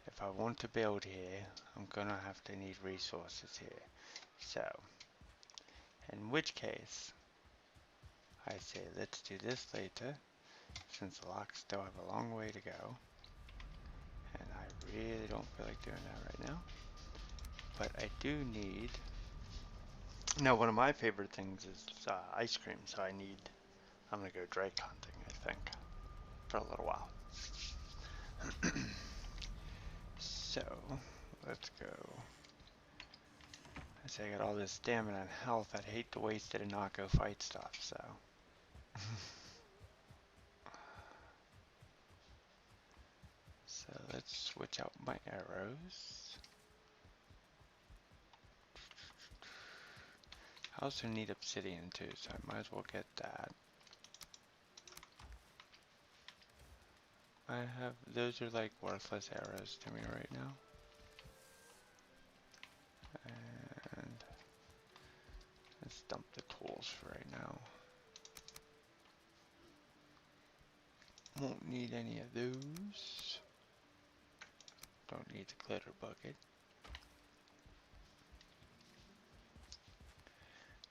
If I want to build here, I'm gonna have to need resources here. So, in which case, I say let's do this later, since the locks still have a long way to go. And I really don't feel like doing that right now. But I do need... Now, one of my favorite things is ice cream, so I'm gonna go drake hunting, I think, for a little while. So, let's go. I say I got all this stamina and health. I'd hate to waste it and not go fight stuff, so. So let's switch out my arrows. I also need obsidian too, so I might as well get that. Those are like worthless arrows to me right now. And let's dump the tools for right now. Won't need any of those. Don't need the glitter bucket.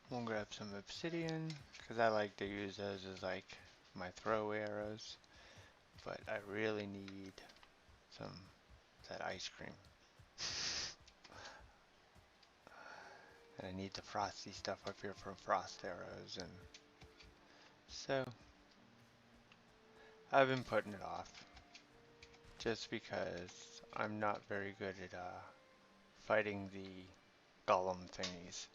We'll grab some obsidian, because I like to use those as like my throw arrows. But I really need that ice cream. I need the frosty stuff up here for frost arrows, and so I've been putting it off just because I'm not very good at fighting the golem thingies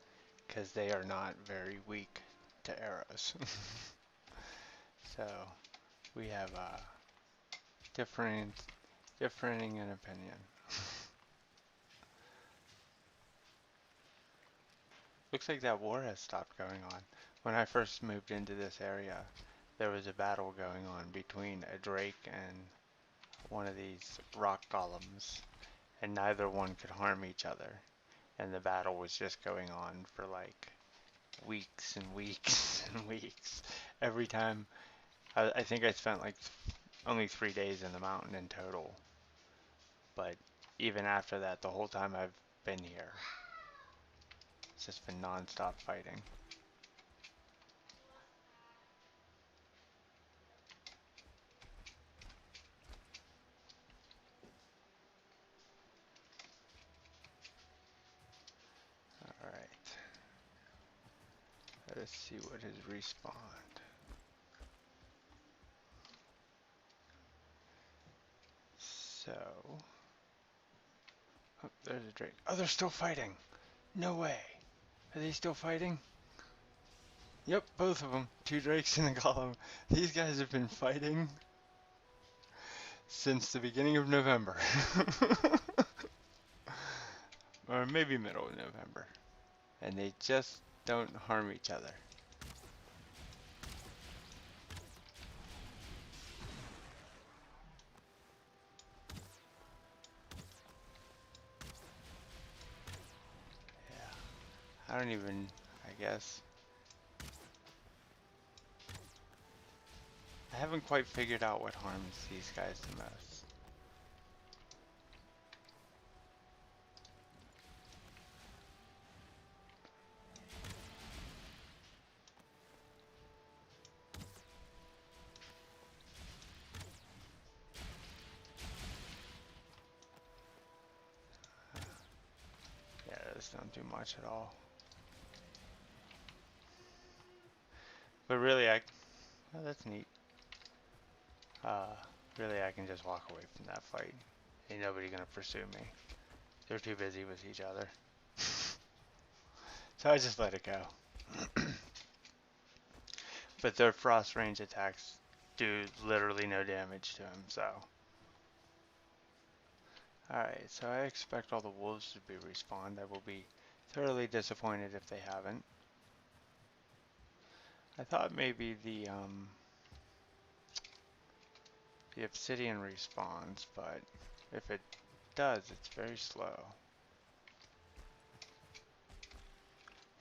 because they are not very weak to arrows. So we have differing in opinion. Looks like that war has stopped going on. When I first moved into this area, there was a battle going on between a drake and one of these rock golems, and neither one could harm each other. And the battle was just going on for like weeks and weeks and weeks. Every time, I think I spent like only 3 days in the mountain in total. But even after that, the whole time I've been here, it's just been non-stop fighting. Alright. Let us see what has respawned. So... Oh, there's a drake. Oh, they're still fighting! No way! Are they still fighting? Yep, both of them. Two drakes and a golem. These guys have been fighting since the beginning of November. Or maybe middle of November. And they just don't harm each other. Yeah. I don't even, I guess. I haven't quite figured out what harms these guys the most. Yeah, those don't do much at all. But really, oh, that's neat. Uh, really, I can just walk away from that fight. Ain't nobody gonna pursue me. They're too busy with each other. So I just let it go. But their frost range attacks do literally no damage to him, so. Alright, so I expect all the wolves to be respawned. I will be thoroughly disappointed if they haven't. I thought maybe the obsidian respawns, but if it does, it's very slow.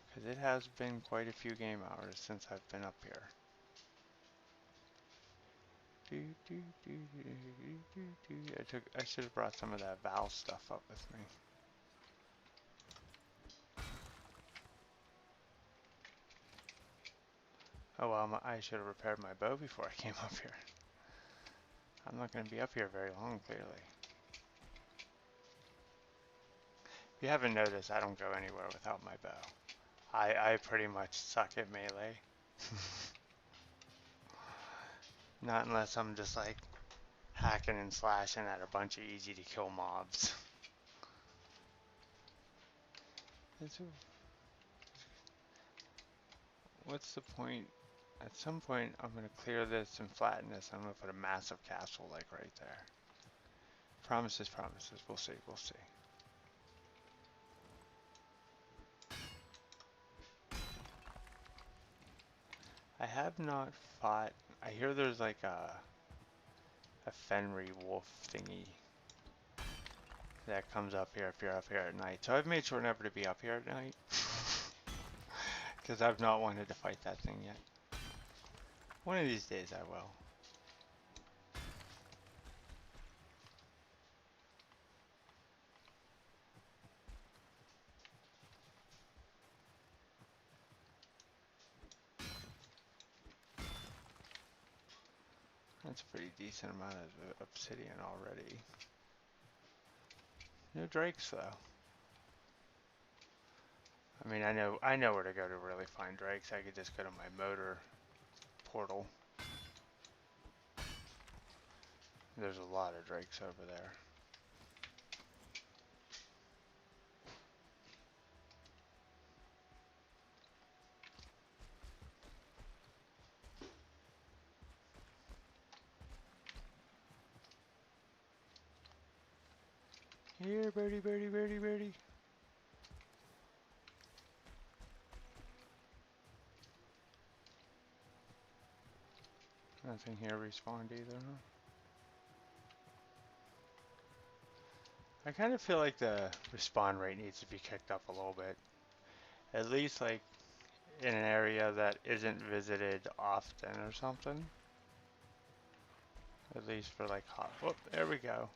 Because it has been quite a few game hours since I've been up here. I should have brought some of that Val stuff up with me. Oh well, I should have repaired my bow before I came up here. I'm not going to be up here very long, clearly. If you haven't noticed, I don't go anywhere without my bow. I pretty much suck at melee. Not unless I'm just like hacking and slashing at a bunch of easy to kill mobs. What's the point? At some point, I'm going to clear this and flatten this. I'm going to put a massive castle like right there. Promises, promises. We'll see, we'll see. I have not fought. I hear there's like a Fenry wolf thingy that comes up here if you're up here at night. So I've made sure never to be up here at night. Because I've not wanted to fight that thing yet. One of these days I will. That's a pretty decent amount of obsidian already. No drakes though. I mean, I know where to go to really find drakes. I could just go to my motor portal. There's a lot of drakes over there. Here, birdie, birdie, birdie, birdie. Nothing here respawned either, huh? I kind of feel like the respawn rate needs to be kicked up a little bit. At least like in an area that isn't visited often or something. At least for like hot. Whoop, there we go.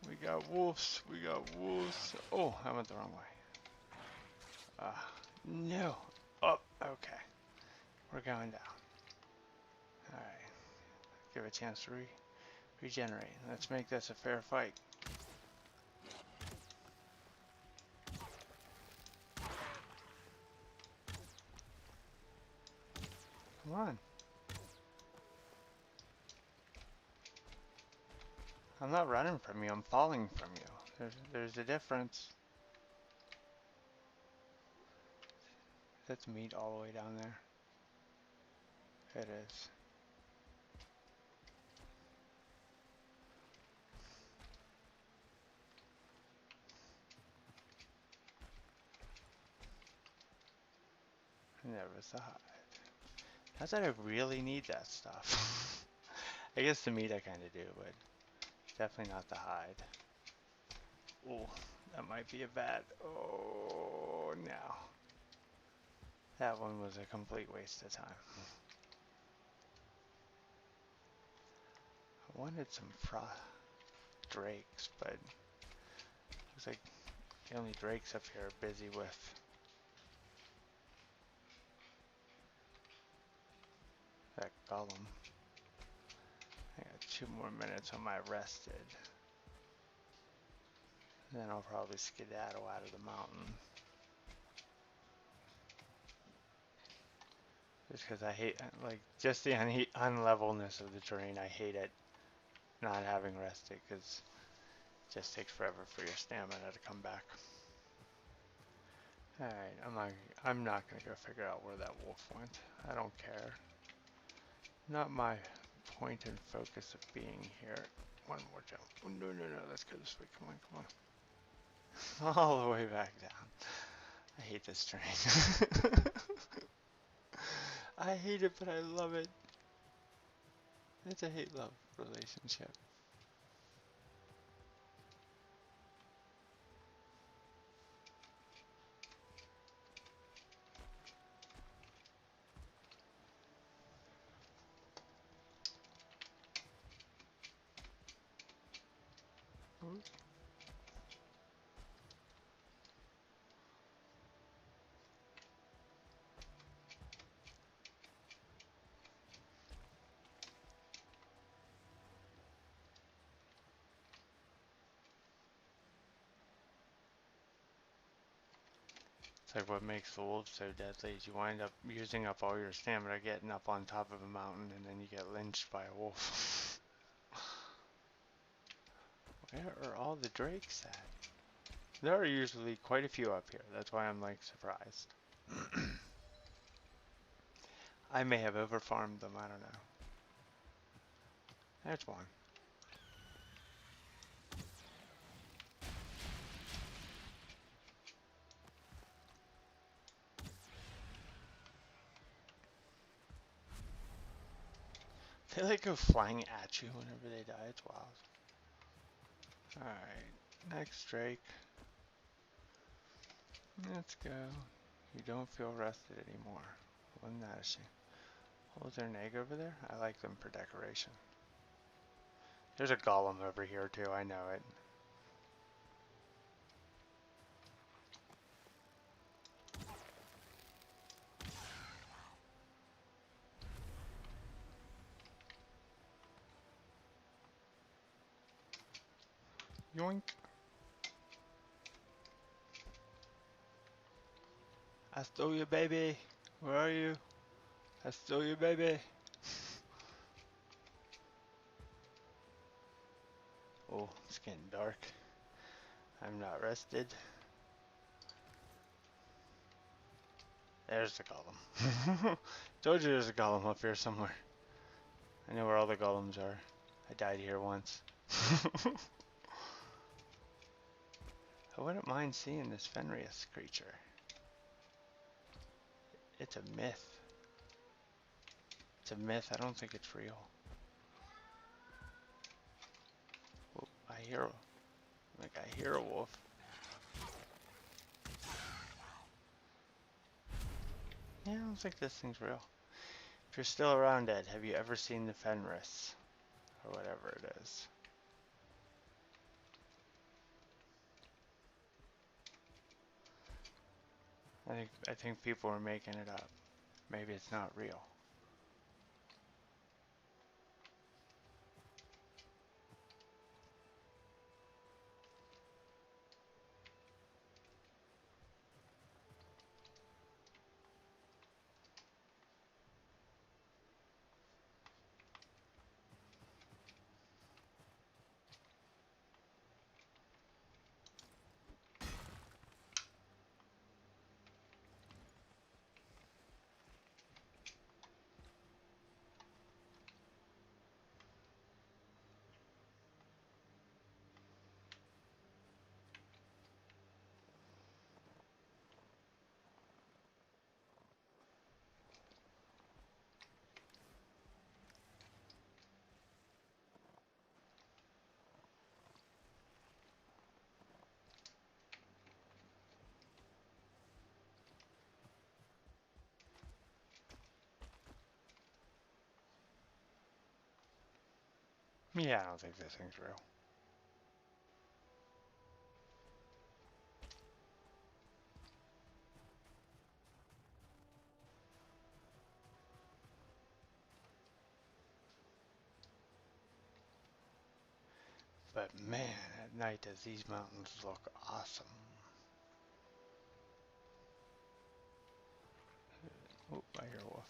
We got wolves. We got wolves. Oh, I went the wrong way. No. Oh, okay. We're going down. Alright. Give it a chance to regenerate. Let's make this a fair fight. Come on. I'm not running from you. I'm falling from you. There's a difference. That's meat all the way down there. It is. And there was the hide. Not that I really need that stuff. I guess the meat I kind of do, but definitely not the hide. Oh, that might be a bad. Oh, no. That one was a complete waste of time. I wanted some drakes, but looks like the only drakes up here are busy with that golem. I got 2 more minutes on my rested. Then I'll probably skedaddle out of the mountain. Just because I hate, like, just the unlevelness of the terrain. I hate it not having rested because it just takes forever for your stamina to come back. Alright, I'm not gonna go figure out where that wolf went. I don't care. Not my point and focus of being here. One more jump. Oh, no, no, no, let's go this way. Come on, come on. All the way back down. I hate this terrain. I hate it, but I love it. It's a hate-love relationship. It's like what makes the wolves so deadly is you wind up using up all your stamina getting up on top of a mountain and then you get lynched by a wolf. Where are all the drakes at? There are usually quite a few up here. That's why I'm like surprised. I may have overfarmed them, I don't know. There's one. They like go flying at you whenever they die. It's wild. Alright, next Drake. Let's go. You don't feel rested anymore. Wasn't that a shame? Oh, is there an egg over there? I like them for decoration. There's a golem over here too, I know it. Yoink. I stole your baby. Where are you? I stole your baby. Oh, it's getting dark. I'm not rested. There's the golem. Told you there's a golem up here somewhere. I know where all the golems are. I died here once. I wouldn't mind seeing this Fenris creature. It's a myth. It's a myth. I don't think it's real. Oh, I hear a wolf. Yeah, I don't think this thing's real. If you're still around, Ed, have you ever seen the Fenris? Or whatever it is. I think people are making it up. Maybe it's not real. Yeah, I don't think this thing's real. But man, at night does these mountains look awesome. Oh, I hear a wolf.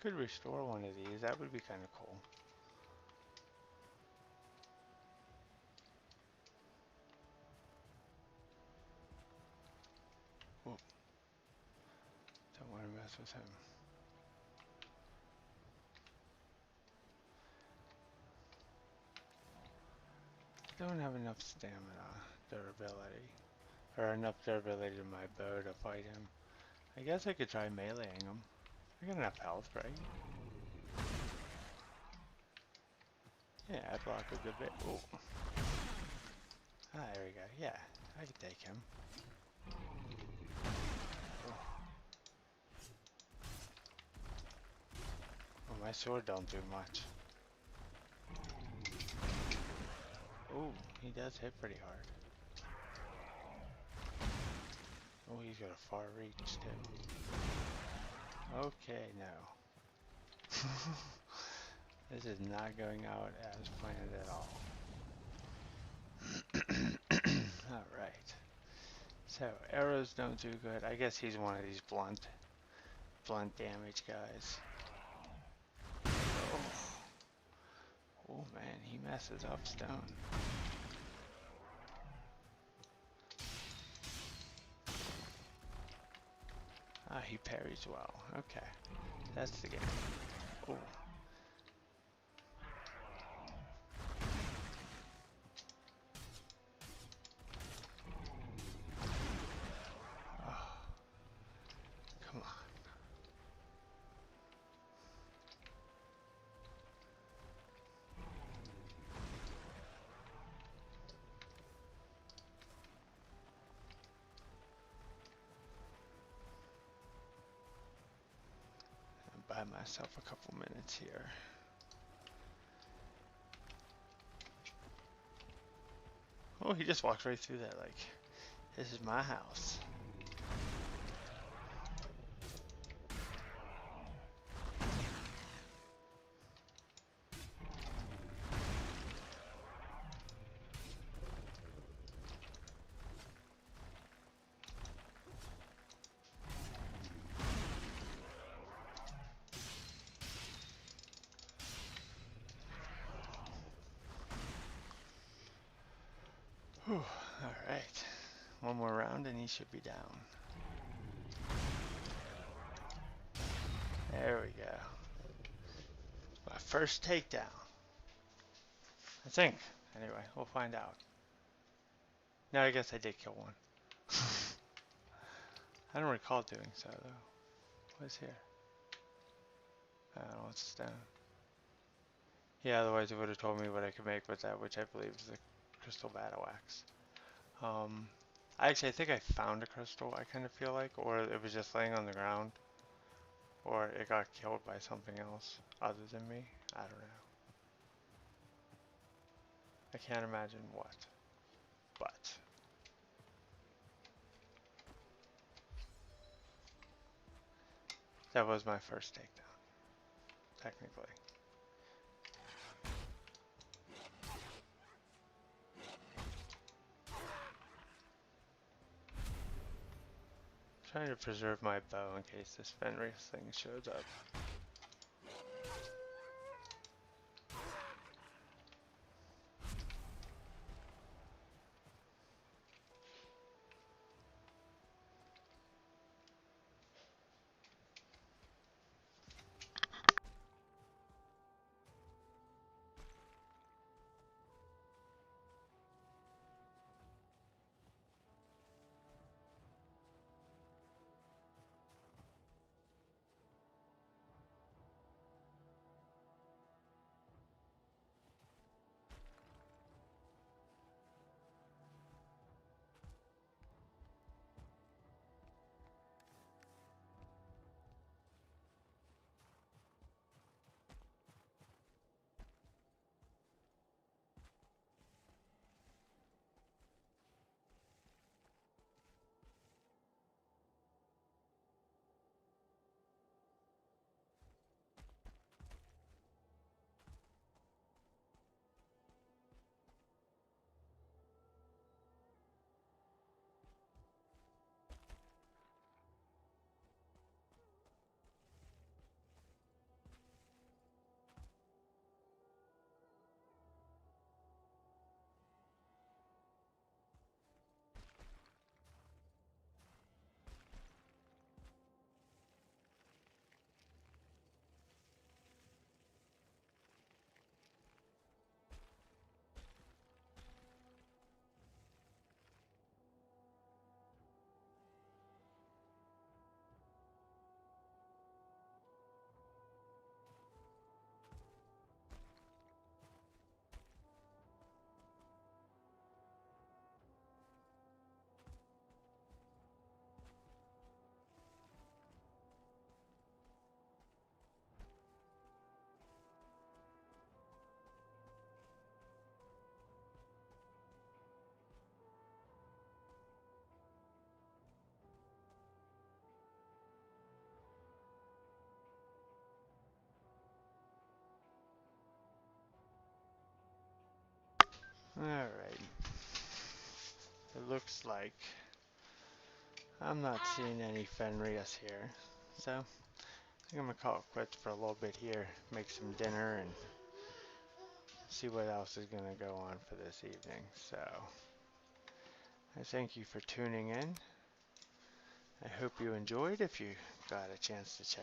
Could restore one of these. That would be kind of cool. Oh, don't want to mess with him. Don't have enough stamina, durability, or enough durability to my bow to fight him. I guess I could try meleeing him. I got enough health, right? Yeah, I block a good bit. Oh. Ah, there we go. Yeah, I can take him. Oh. Well, my sword don't do much. Oh, he does hit pretty hard. Oh, he's got a far reach too. Okay, no. This is not going out as planned at all. Alright. So, arrows don't do good. I guess he's one of these blunt damage guys. Oh, oh man, he messes up stone. Ah, he parries well. Okay. That's the game. Oh. Oh. Come on. myself a couple minutes here. Oh, he just walked right through that like, this is my house. Whew, alright. One more round and he should be down. There we go. My first takedown. I think. Anyway, we'll find out. No, I guess I did kill one. I don't recall doing so though. What's here? I don't know what's down. Yeah, otherwise it would have told me what I could make with that, which I believe is the crystal battle axe. Actually, I think I found a crystal, I kind of feel like, or it was just laying on the ground, or it got killed by something else other than me. I don't know. I can't imagine what, but that was my first takedown, technically. Trying to preserve my bow in case this Fenris thing shows up. Alright. It looks like I'm not seeing any Fenris here. So, I think I'm gonna call it quits for a little bit here. Make some dinner and see what else is gonna go on for this evening. So, I thank you for tuning in. I hope you enjoyed if you got a chance to check